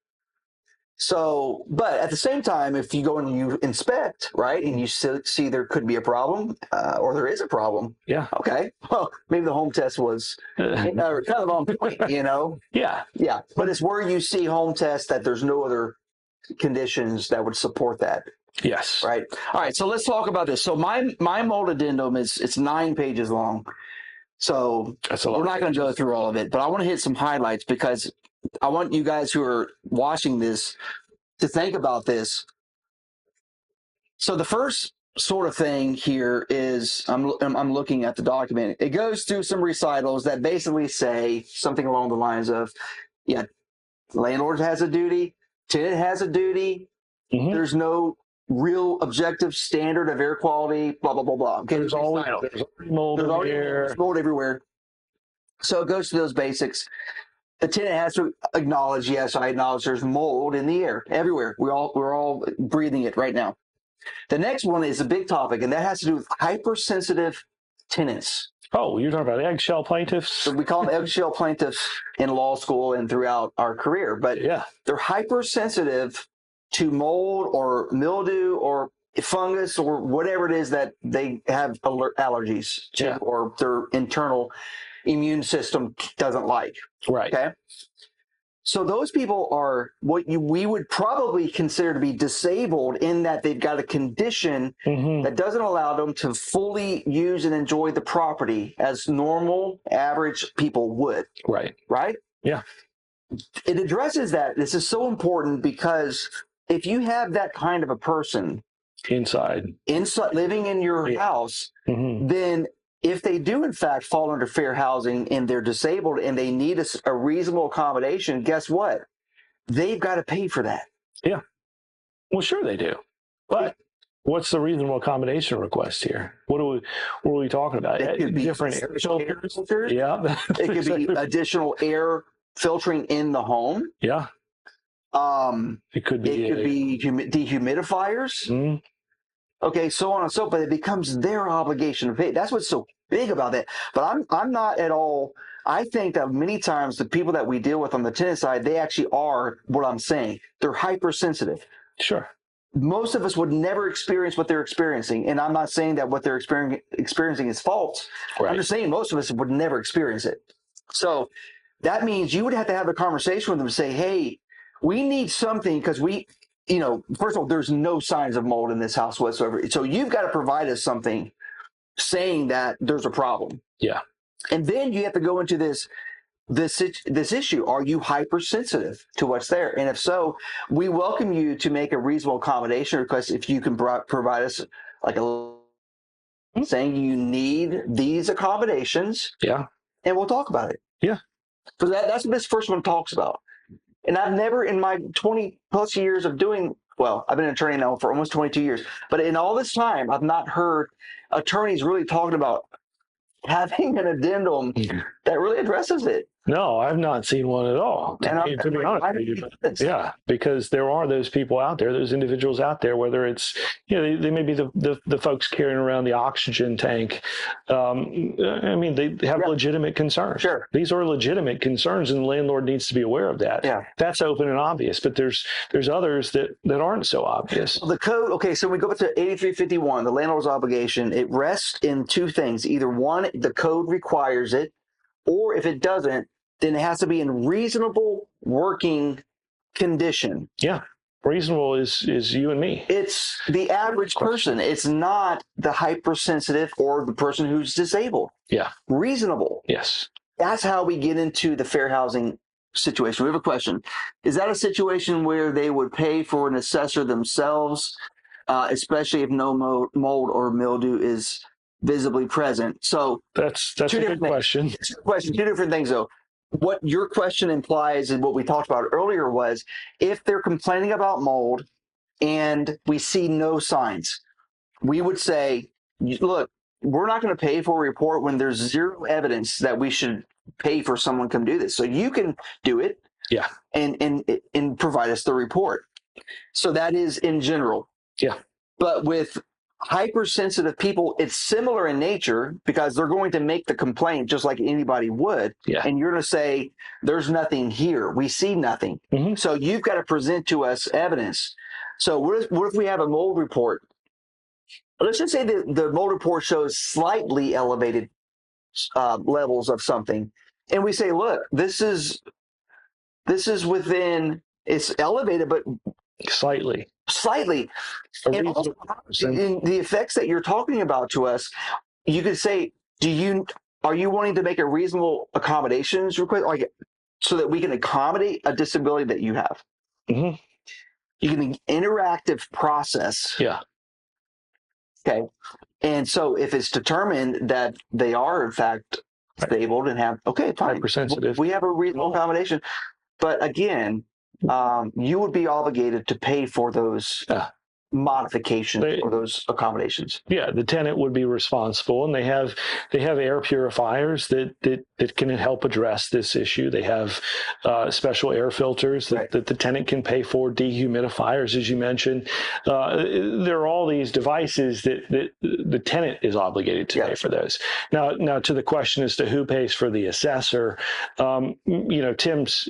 So, but at the same time, if you go and you inspect, right, and you see there could be a problem, or there is a problem. Yeah. Okay. Well, maybe the home test was kind of on point, Yeah. Yeah. But it's where you see home tests that there's no other conditions that would support that. Yes. Right. All right. So let's talk about this. So my mold addendum it's 9 pages long. So we're not going to go through all of it, but I want to hit some highlights, because I want you guys who are watching this to think about this. So the first sort of thing here is I'm looking at the document. It goes through some recitals that basically say something along the lines of, landlord has a duty, tenant has a duty. Mm-hmm. There's no real objective standard of air quality, blah, blah, blah, blah. Okay, there's mold everywhere. So it goes to those basics. The tenant has to acknowledge, yes, I acknowledge there's mold in the air everywhere. We're all breathing it right now. The next one is a big topic, and that has to do with hypersensitive tenants. Oh, you're talking about eggshell plaintiffs? So we call them eggshell plaintiffs in law school and throughout our career, but they're hypersensitive to mold or mildew or fungus or whatever it is that they have allergies to, Yeah. or their internal immune system doesn't like. Right. Okay. So those people are what we would probably consider to be disabled, in that they've got a condition that doesn't allow them to fully use and enjoy the property as normal, average people would. Right. Right? Yeah. It addresses that. This is so important because if you have that kind of a person inside living in your house, then if they do in fact fall under fair housing and they're disabled and they need a reasonable accommodation, guess what? They've got to pay for that. Yeah. Well, sure they do. But what's the reasonable accommodation request here? What are we talking about? It could be different air filters. Yeah. It could be additional air filtering in the home. Yeah. It could be dehumidifiers. Okay, so on and so forth. But it becomes their obligation to pay. That's what's so big about that. But I'm not at all. I think that many times the people that we deal with on the tenant side, they actually are what I'm saying. They're hypersensitive. Sure. Most of us would never experience what they're experiencing. And I'm not saying that what they're experiencing is false. Right. I'm just saying most of us would never experience it. So that means you would have to have a conversation with them and say, hey, we need something because first of all, there's no signs of mold in this house whatsoever. So you've got to provide us something saying that there's a problem. Yeah. And then you have to go into this issue. Are you hypersensitive to what's there? And if so, we welcome you to make a reasonable accommodation request if you can provide us like saying you need these accommodations. Yeah. And we'll talk about it. Yeah. So that's what this first one talks about. And I've never, in my 20 plus years of doing, I've been an attorney now for almost 22 years, but in all this time, I've not heard attorneys really talking about having an addendum that really addresses it. No, I've not seen one at all, to be honest with you. Yeah, because there are those people out there, those individuals out there, whether it's, they may be the folks carrying around the oxygen tank. They have legitimate concerns. Sure. These are legitimate concerns, and the landlord needs to be aware of that. Yeah. That's open and obvious, but there's others that aren't so obvious. The code, okay, so we go back to 8351, the landlord's obligation. It rests in two things. Either one, the code requires it, or if it doesn't, then it has to be in reasonable working condition. Yeah. Reasonable is you and me. It's the average person. It's not the hypersensitive or the person who's disabled. Yeah. Reasonable. Yes. That's how we get into the fair housing situation. We have a question. Is that a situation where they would pay for an assessor themselves, especially if no mold or mildew is visibly present? So that's a good question. Two different things, though. What your question implies and what we talked about earlier was if they're complaining about mold and we see no signs, we would say, look, we're not going to pay for a report when there's zero evidence that we should pay for someone to come do this. So you can do it. Yeah. And provide us the report. So that is in general. Yeah. But with hypersensitive people, it's similar in nature because they're going to make the complaint just like anybody would. Yeah. And you're going to say, there's nothing here. We see nothing. So you've got to present to us evidence. So what if we have a mold report? Let's just say the mold report shows slightly elevated levels of something. And we say, look, this is within, it's elevated, but slightly. And also, in the effects that you're talking about to us, you could say, are you wanting to make a reasonable accommodations request, like so that we can accommodate a disability that you have? You can an interactive process. Yeah. Okay. And so if it's determined that they are in fact disabled and have, fine. Hypersensitive. We have a reasonable accommodation. But again, you would be obligated to pay for those modifications or those accommodations. Yeah, the tenant would be responsible, and they have air purifiers that can help address this issue. They have special air filters that the tenant can pay for, dehumidifiers, as you mentioned. There are all these devices that the tenant is obligated to pay for those. Now, to the question as to who pays for the assessor, Tim's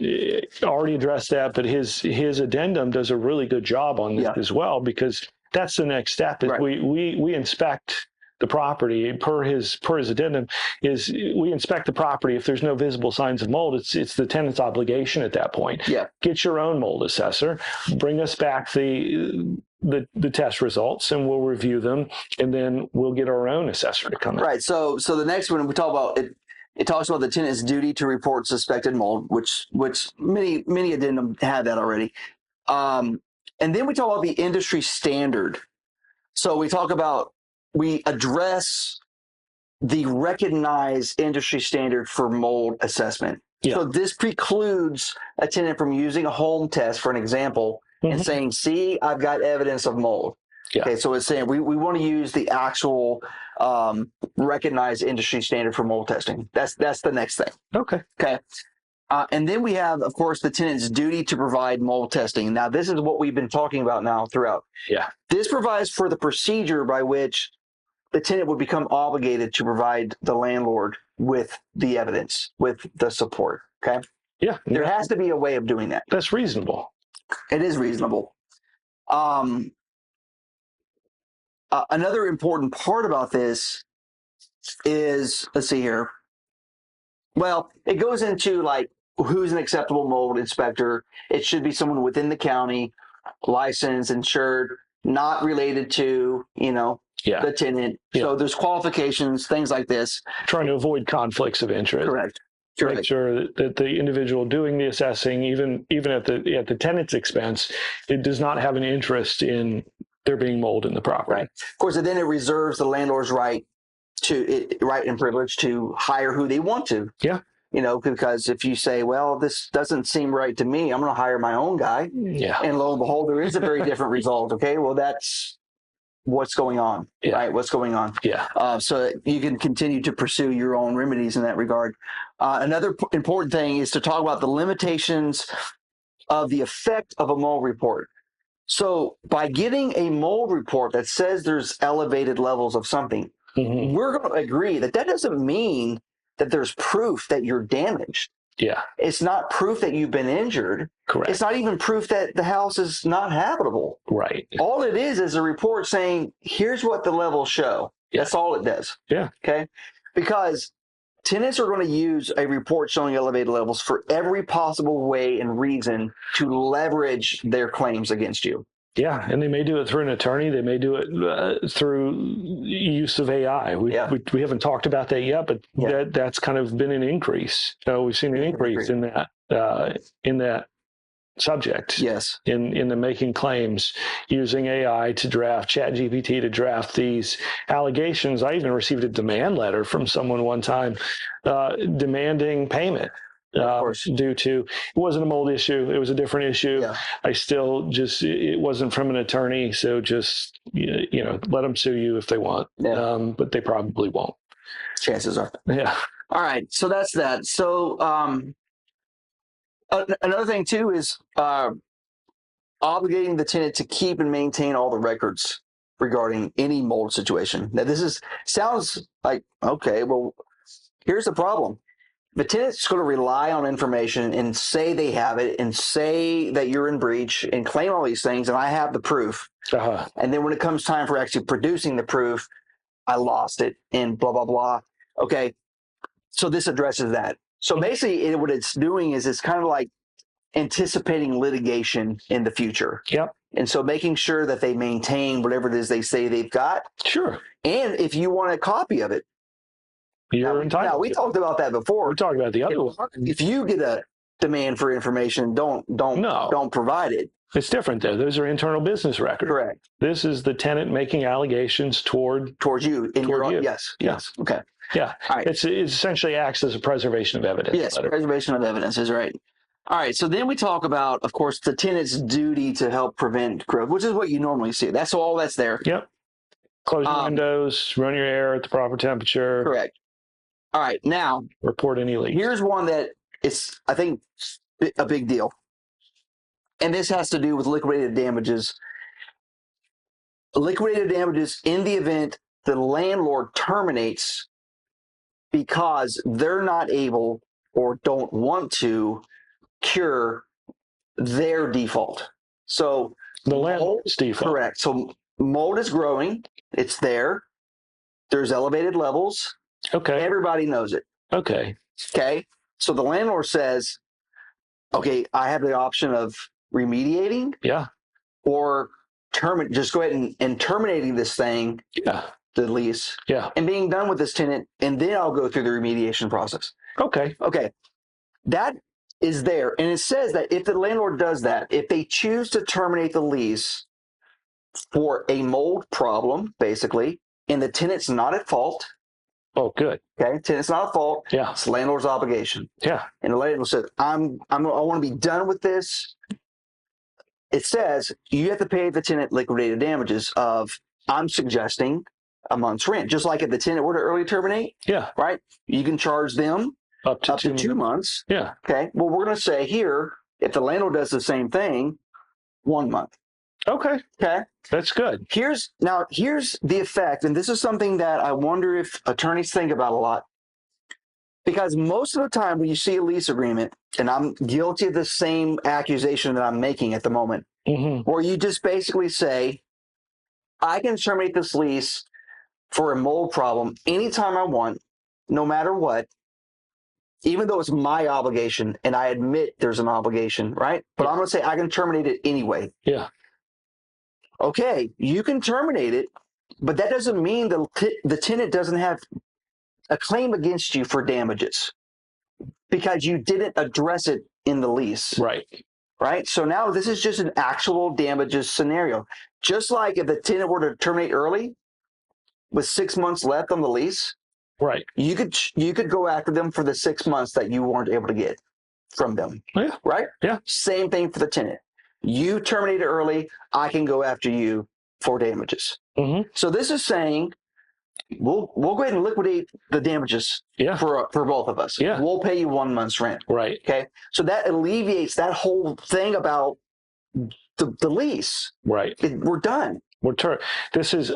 already addressed that, but his addendum does a really good job on that as well, because That's the next step. Is Right. we inspect the property per his addendum. Is we inspect the property. If there's no visible signs of mold, it's the tenant's obligation at that point. Yeah. Get your own mold assessor. Bring us back the test results, and we'll review them, and then we'll get our own assessor to come in. Right. So the next one we talk about it talks about the tenant's duty to report suspected mold, which many addendum have that already. And then we talk about the industry standard. So we address the recognized industry standard for mold assessment. Yeah. So this precludes a tenant from using a home test, for an example, and saying, see, I've got evidence of mold. Yeah. Okay, so it's saying we want to use the actual recognized industry standard for mold testing. That's the next thing. Okay. Okay. And then we have, of course, the tenant's duty to provide mold testing. Now, this is what we've been talking about now throughout. Yeah. This provides for the procedure by which the tenant would become obligated to provide the landlord with the evidence, with the support. Okay. Yeah. There has to be a way of doing that. That's reasonable. It is reasonable. Another important part about this is, let's see here. Well, it goes into like who's an acceptable mold inspector. It should be someone within the county, licensed, insured, not related to, the tenant. Yeah. So there's qualifications, things like this. Trying to avoid conflicts of interest. Correct. Make sure that the individual doing the assessing, even at the tenant's expense, it does not have an interest in there being mold in the property. Right. Of course, then it reserves the landlord's right and privilege to hire who they want to. Yeah. Because if you say, well, this doesn't seem right to me, I'm going to hire my own guy. Yeah. And lo and behold, there is a very different result. Okay. Well, that's what's going on, right? What's going on. Yeah. So you can continue to pursue your own remedies in that regard. Another important thing is to talk about the limitations of the effect of a mold report. So by getting a mold report that says there's elevated levels of something, we're going to agree that doesn't mean that there's proof that you're damaged. Yeah. It's not proof that you've been injured. Correct. It's not even proof that the house is not habitable. Right. All it is a report saying, here's what the levels show. Yeah. That's all it does. Yeah. Okay. Because tenants are going to use a report showing elevated levels for every possible way and reason to leverage their claims against you. Yeah, and they may do it through an attorney. They may do it through use of AI. We haven't talked about that yet, but that's kind of been an increase. We've seen an increase in that subject. Yes. In the making claims using AI to draft, ChatGPT to draft these allegations. I even received a demand letter from someone one time demanding payment. Due to, it wasn't a mold issue, it was a different issue. Yeah. I still it wasn't from an attorney, so just let them sue you if they want, but they probably won't. Chances are. Yeah. All right, so that's that. So another thing too is obligating the tenant to keep and maintain all the records regarding any mold situation. Now sounds like, okay, well, here's the problem. The tenant's going to rely on information and say they have it and say that you're in breach and claim all these things, and I have the proof. And then when it comes time for actually producing the proof, I lost it and blah, blah, blah. Okay, so this addresses that. So basically what it's doing is it's kind of like anticipating litigation in the future. Yep. And so making sure that they maintain whatever it is they say they've got. Sure. And if you want a copy of it, you're entitled. Now we talked about that before. We're talking about the other one. If you get a demand for information, don't provide it. It's different though. Those are internal business records. Correct. This is the tenant making allegations towards you in your own. Yes. Okay. Yeah. All right. It essentially acts as a preservation of evidence. Yes. Preservation of evidence is right. All right. So then we talk about, of course, the tenant's duty to help prevent growth, which is what you normally see. That's all that's there. Yep. Close your windows, run your air at the proper temperature. Correct. All right, now report any leaks. Here's one that is, I think, a big deal, and this has to do with liquidated damages. Liquidated damages in the event the landlord terminates because they're not able or don't want to cure their default. So the landlord's default. Correct. So mold is growing. It's there. There's elevated levels. Okay. Everybody knows it. Okay. Okay. So the landlord says, okay, I have the option of remediating Yeah. or just go ahead and terminating this thing, Yeah. the lease, Yeah. and being done with this tenant, and then I'll go through the remediation process. Okay. Okay. That is there. And it says that if the landlord does that, if they choose to terminate the lease for a mold problem, basically, and the tenant's not at fault. Oh, good. Okay, tenant's not at fault. Yeah. It's the landlord's obligation. Yeah. And the landlord says, I want to be done with this. It says you have to pay the tenant liquidated damages of, I'm suggesting, a month's rent. Just like if the tenant were to early terminate. Yeah. Right? You can charge them up to 2 months. Yeah. Okay. Well, we're going to say here, if the landlord does the same thing, 1 month. Okay. Okay. That's good. Here's the effect, and this is something that I wonder if attorneys think about a lot. Because most of the time when you see a lease agreement, and I'm guilty of the same accusation that I'm making at the moment, where you just basically say, I can terminate this lease for a mold problem anytime I want, no matter what, even though it's my obligation, and I admit there's an obligation, right? But I'm going to say I can terminate it anyway. Yeah. Okay, you can terminate it, but that doesn't mean the tenant doesn't have a claim against you for damages because you didn't address it in the lease. Right. Right? So now this is just an actual damages scenario. Just like if the tenant were to terminate early with 6 months left on the lease, right, you could go after them for the 6 months that you weren't able to get from them. Yeah. Right? Yeah. Same thing for the tenant. You terminated early, I can go after you for damages. So this is saying we'll go ahead and liquidate the damages for both of us. Yeah. We'll pay you 1 month's rent. Right. Okay. So that alleviates that whole thing about the lease. Right. We're done. This is,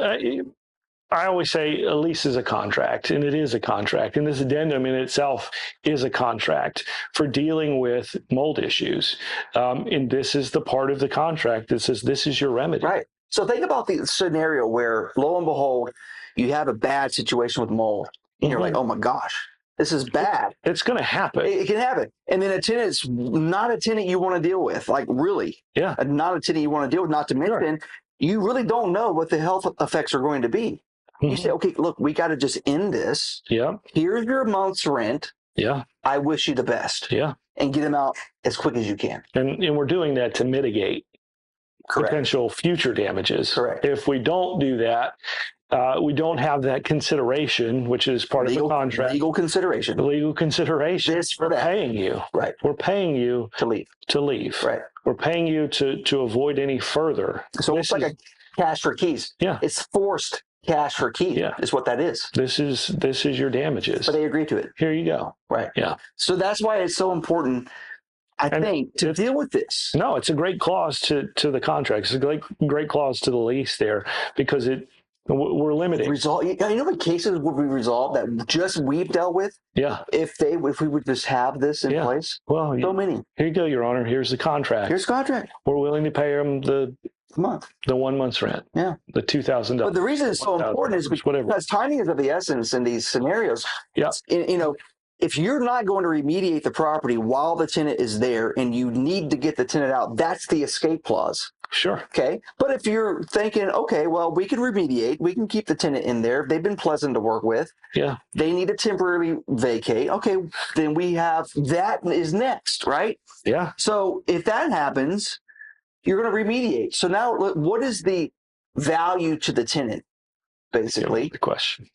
I always say a lease is a contract, and it is a contract. And this addendum in itself is a contract for dealing with mold issues. And this is the part of the contract that says this is your remedy. Right. So think about the scenario where, lo and behold, you have a bad situation with mold. And you're like, oh my gosh, this is bad. It's going to happen. It can happen. And then a tenant's not a tenant you want to deal with. Like, really. Yeah. Not a tenant you want to deal with, not to mention, you really don't know what the health effects are going to be. You say, okay, look, we got to just end this. Yeah. Here's your month's rent. Yeah. I wish you the best. Yeah. And get them out as quick as you can. And we're doing that to mitigate potential future damages. Correct. If we don't do that, we don't have that consideration, which is part of the contract. Legal consideration. Legal consideration. We're paying you. Right. We're paying you to leave. Right. We're paying you to avoid any further. So it's like a cash for keys. Yeah. It's forced cash for keys. Yeah. Is what that is. This is your damages. But they agree to it. Here you go. Right. Yeah. So that's why it's so important, I think, to deal with this. No, it's a great clause to the contract. It's a great clause to the lease there because we're limiting. You know what cases would we resolve that just we've dealt with? Yeah. If we would just have this in place? Well, so many. Here you go, Your Honor. Here's the contract. Here's the contract. We're willing to pay them the 1 month's rent. Yeah. The $2,000. But the reason it's so important is because timing is of the essence in these scenarios. Yeah. If you're not going to remediate the property while the tenant is there and you need to get the tenant out, that's the escape clause. Sure. Okay. But if you're thinking, okay, well, we can remediate, we can keep the tenant in there. They've been pleasant to work with. Yeah. They need to temporarily vacate. Okay. Then we have that is next, right? Yeah. So if that happens, you're going to remediate. So now what is the value to the tenant? Basically, the question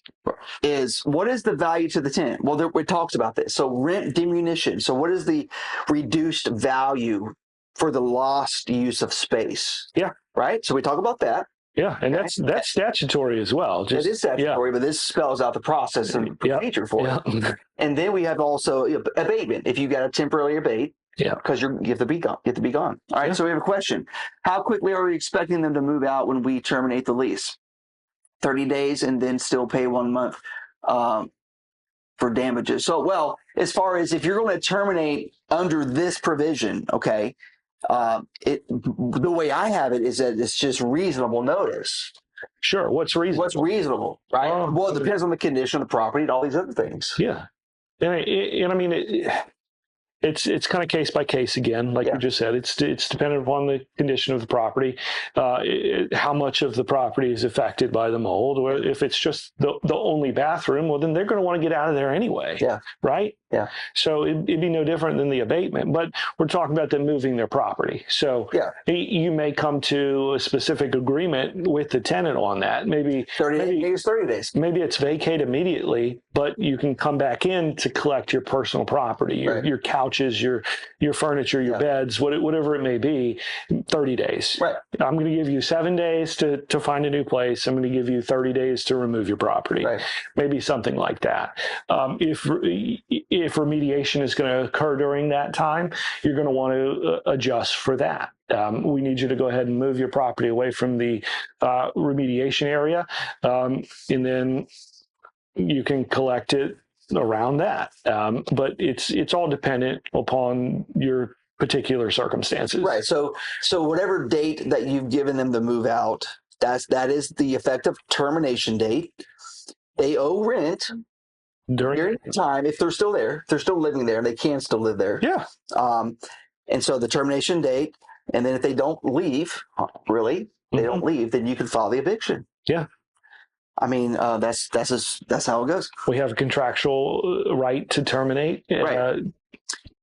is what is the value to the tenant? Well, it talks about this. So rent diminution. So what is the reduced value for the lost use of space? Yeah. Right. So we talk about that. Yeah, and that's statutory as well. It is statutory, but this spells out the process and procedure for it. And then we have also abatement. If you got to temporarily abate, because you have to be gone. You have to be gone. All right. So we have a question: how quickly are we expecting them to move out when we terminate the lease? 30 days and then still pay 1 month for damages. So, well, as far as if you're going to terminate under this provision, okay, The way I have it is that it's just reasonable notice. Sure. What's reasonable? What's reasonable, right? Well, it depends on the condition of the property and all these other things. Yeah. And I mean, it's kind of case by case again, like you just said. It's dependent upon the condition of the property, how much of the property is affected by the mold, or if it's just the only bathroom, well, then they're going to want to get out of there anyway. Yeah. Right. Yeah. So it'd be no different than the abatement, but we're talking about them moving their property. So you may come to a specific agreement with the tenant on that. Maybe 30 days. Maybe it's vacate immediately, but you can come back in to collect your personal property, your couches, your furniture, your beds, whatever it may be, 30 days. Right. I'm going to give you 7 days to find a new place. I'm going to give you 30 days to remove your property. Right. Maybe something like that. If remediation is going to occur during that time, you're going to want to adjust for that. We need you to go ahead and move your property away from the remediation area, and then you can collect it around that. But it's all dependent upon your particular circumstances. Right. So whatever date that you've given them to move out, that is the effective termination date. They owe rent during the time, if they're still there, if they're still living there, they can still live there. Yeah. And so the termination date, and then if they don't leave, really, they don't leave, then you can file the eviction. Yeah. I mean, that's how it goes. We have a contractual right to terminate due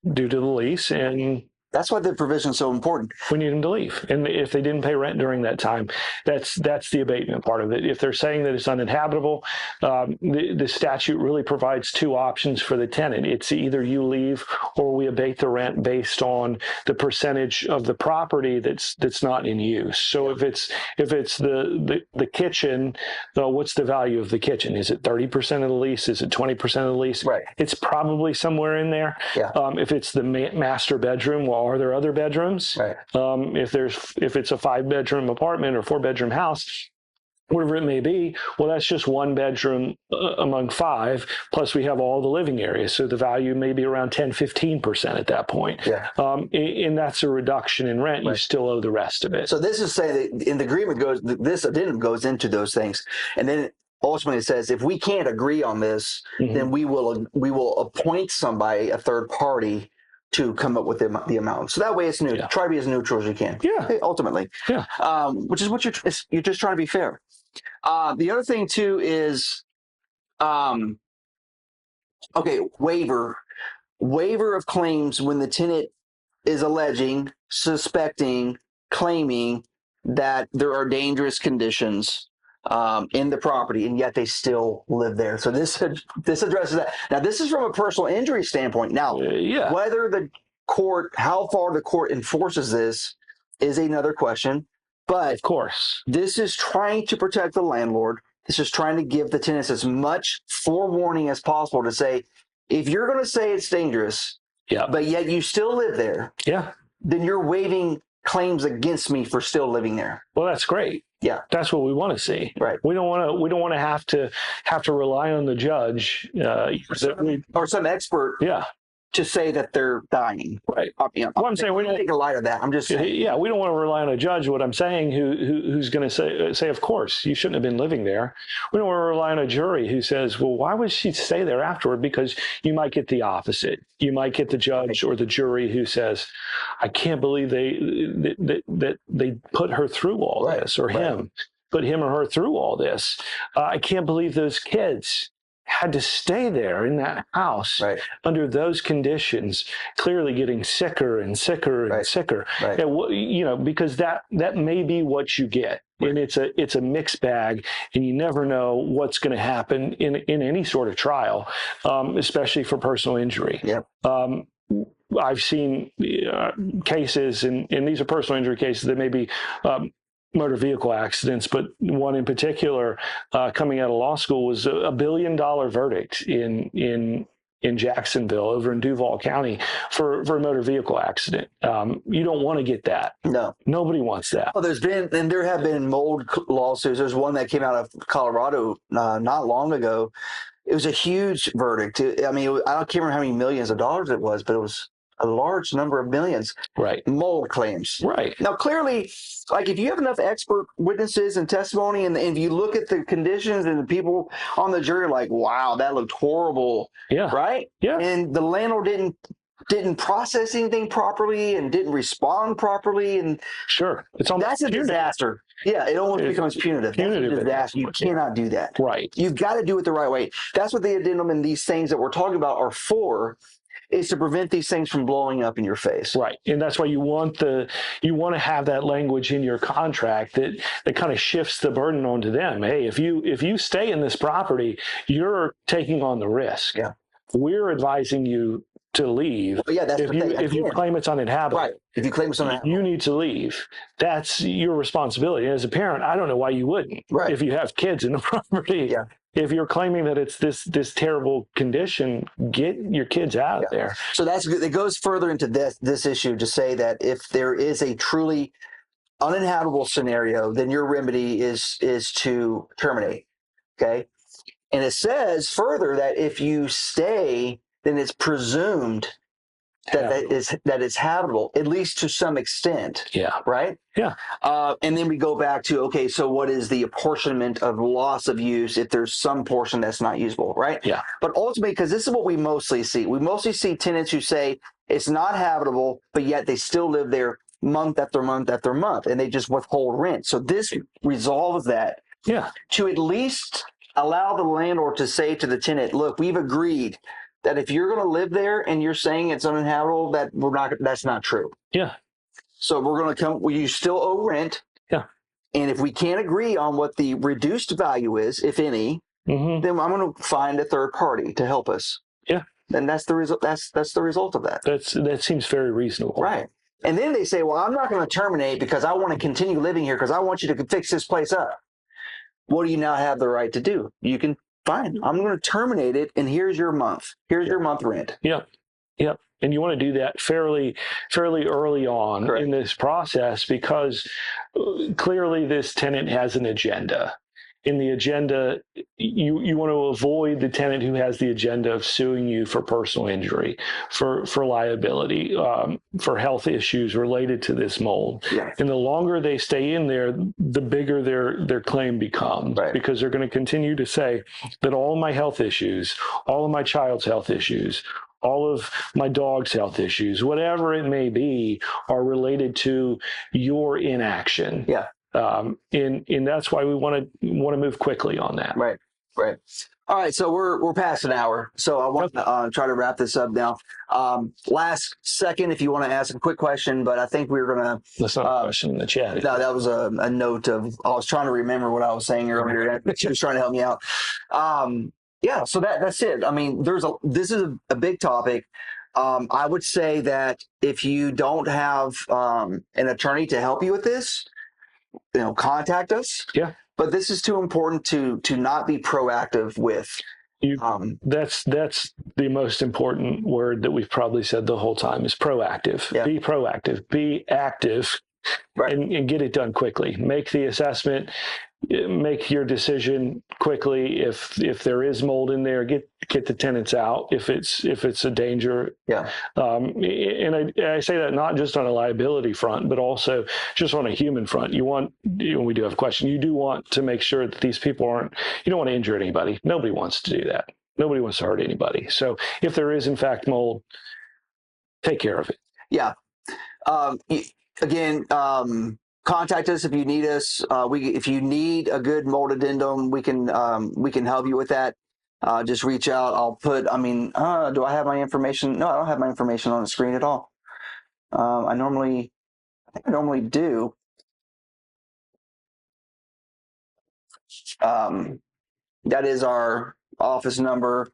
to the lease, and that's why the provision is so important. We need them to leave. And if they didn't pay rent during that time, that's the abatement part of it. If they're saying that it's uninhabitable, the statute really provides two options for the tenant. It's either you leave or we abate the rent based on the percentage of the property that's not in use. So if it's the kitchen, what's the value of the kitchen? Is it 30% of the lease? Is it 20% of the lease? Right. It's probably somewhere in there. Yeah. If it's the master bedroom, well, are there other bedrooms? Right. If it's a 5-bedroom apartment or 4-bedroom house, whatever it may be, well, that's just 1 bedroom among 5, plus we have all the living areas. So the value may be around 10-15% at that point. Yeah. And that's a reduction in rent. Right. You still owe the rest of it. So this is saying that in the agreement this addendum goes into those things. And then ultimately it says, if we can't agree on this, then we will appoint somebody, a third party, to come up with the amount. So that way it's neutral. Yeah. Try to be as neutral as you can. Yeah. Ultimately. Yeah. Which is what you're just trying to be fair. The other thing too is, waiver of claims when the tenant is alleging, suspecting, claiming that there are dangerous conditions in the property, and yet they still live there. So this addresses that. Now, this is from a personal injury standpoint. Now, whether how far the court enforces this is another question. But of course, this is trying to protect the landlord. This is trying to give the tenants as much forewarning as possible to say, if you're going to say it's dangerous, but yet you still live there, then you're waiving claims against me for still living there. Well, that's great. Yeah, that's what we want to see. Right. We don't want to have to rely on the judge or some expert. Yeah. To say that they're dying. Right. I'm saying we don't take a light of that. I'm just saying. Yeah, we don't want to rely on a judge. What I'm saying, who's going to say, of course, you shouldn't have been living there. We don't want to rely on a jury who says, well, why would she stay there afterward? Because you might get the opposite. You might get the judge or the jury who says, I can't believe they put her through all this, or put him or her through all this. I can't believe those kids had to stay there in that house under those conditions, clearly getting sicker and sicker and sicker. Right. And, because that may be what you get. And it's a mixed bag, and you never know what's going to happen in any sort of trial, especially for personal injury. Yep. I've seen cases, and these are personal injury cases that may be motor vehicle accidents, but one in particular coming out of law school was a $1 billion verdict in Jacksonville, over in Duval County, for a motor vehicle accident. You don't want to get that. No. Nobody wants that. Well, there have been mold lawsuits. There's one that came out of Colorado not long ago. It was a huge verdict. I mean, I can't remember how many millions of dollars it was, but it was a large number of millions. Right. Mold claims. Right. Now, clearly, like if you have enough expert witnesses and testimony, and if you look at the conditions and the people on the jury, like, wow, that looked horrible. Yeah. Right. Yeah. And the landlord didn't process anything properly and didn't respond properly, and sure, it's almost that's a punitive. Disaster. Yeah, it almost becomes punitive. That's a disaster. You cannot do that. Right. You've got to do it the right way. That's what the addendum and these things that we're talking about are for, is to prevent these things from blowing up in your face. Right. And that's why you want to have that language in your contract that kind of shifts the burden onto them. Hey, if you stay in this property, you're taking on the risk. Yeah. We're advising you to leave. Well, yeah, that's the thing. If you claim it's uninhabitable, right. If you claim it's uninhabitable, you need to leave. That's your responsibility. And as a parent, I don't know why you wouldn't. Right. If you have kids in the property. Yeah. If you're claiming that it's this terrible condition, get your kids out there. So it goes further into this issue to say that if there is a truly uninhabitable scenario, then your remedy is to terminate. Okay. And it says further that if you stay, then it's presumed that it's habitable, at least to some extent. Yeah. Right? Yeah. And then we go back to, okay, so what is the apportionment of loss of use if there's some portion that's not usable, right? Yeah. But ultimately, because this is what we mostly see. We mostly see tenants who say it's not habitable, but yet they still live there month after month after month, and they just withhold rent. So this resolves that. Yeah. To at least allow the landlord to say to the tenant, look, we've agreed that if you're going to live there and you're saying it's uninhabitable, that's not true. Yeah. So we're going to come, you still owe rent. Yeah. And if we can't agree on what the reduced value is, if any, then I'm going to find a third party to help us. Yeah. And that's the result. That's the result of that. That seems very reasonable. Right. And then they say, well, I'm not going to terminate because I want to continue living here because I want you to fix this place up. What do you now have the right to do? You can, fine, I'm going to terminate it, and here's your month. Here's your month rent. Yep. Yep. And you want to do that fairly early on in this process, because clearly this tenant has an agenda. In the agenda, you want to avoid the tenant who has the agenda of suing you for personal injury, for liability, for health issues related to this mold. Yeah. And the longer they stay in there, the bigger their claim becomes, because they're going to continue to say that all of my health issues, all of my child's health issues, all of my dog's health issues, whatever it may be, are related to your inaction. Yeah. And that's why we want to move quickly on that. Right. Right. All right. So we're past an hour. So I want to try to wrap this up now. Last second, if you want to ask a quick question, but I think we were going to. That's not a question in the chat. No, that was a note of, I was trying to remember what I was saying earlier. She was trying to help me out. Yeah. So that's it. I mean, this is a big topic. I would say that if you don't have an attorney to help you with this, contact us. Yeah. But this is too important to not be proactive with. That's the most important word that we've probably said the whole time is proactive. Yeah. Be proactive. Be active. Right. And get it done quickly. Make the assessment. Make your decision quickly. If there is mold in there, get the tenants out. If it's a danger. Yeah. And I say that not just on a liability front, but also just on a human front. We do have a question. You do want to make sure that these people you don't want to injure anybody. Nobody wants to do that. Nobody wants to hurt anybody. So if there is in fact mold, take care of it. Yeah. Again, contact us if you need us. If you need a good mold addendum, we can help you with that. Just reach out. I'll put. Do I have my information? No, I don't have my information on the screen at all. I think I normally do. That is our office number.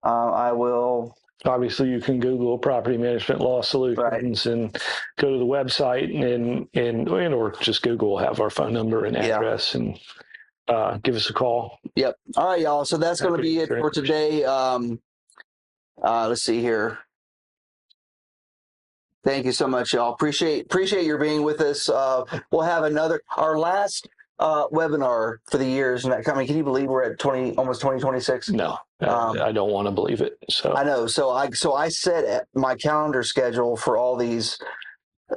I will. Obviously, you can Google Property Management Law Solutions and go to the website and or just Google, have our phone number and address, and give us a call. Yep. All right, y'all. So that's going to be it for today. Let's see here. Thank you so much, y'all. Appreciate your being with us. We'll have our last webinar for the years. And I mean, can you believe we're at almost 2026? No, I don't want to believe it. So I know. So I set my calendar schedule for all these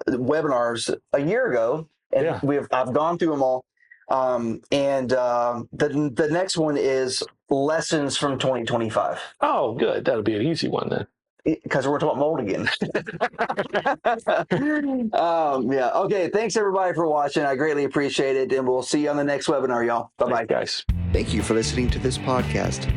webinars a year ago, and I've gone through them all. The next one is lessons from 2025. Oh, good. That'll be an easy one then. Because we're talking about mold again. Yeah. Okay. Thanks everybody for watching. I greatly appreciate it, and we'll see you on the next webinar, y'all. Bye bye, guys. Thank you for listening to this podcast.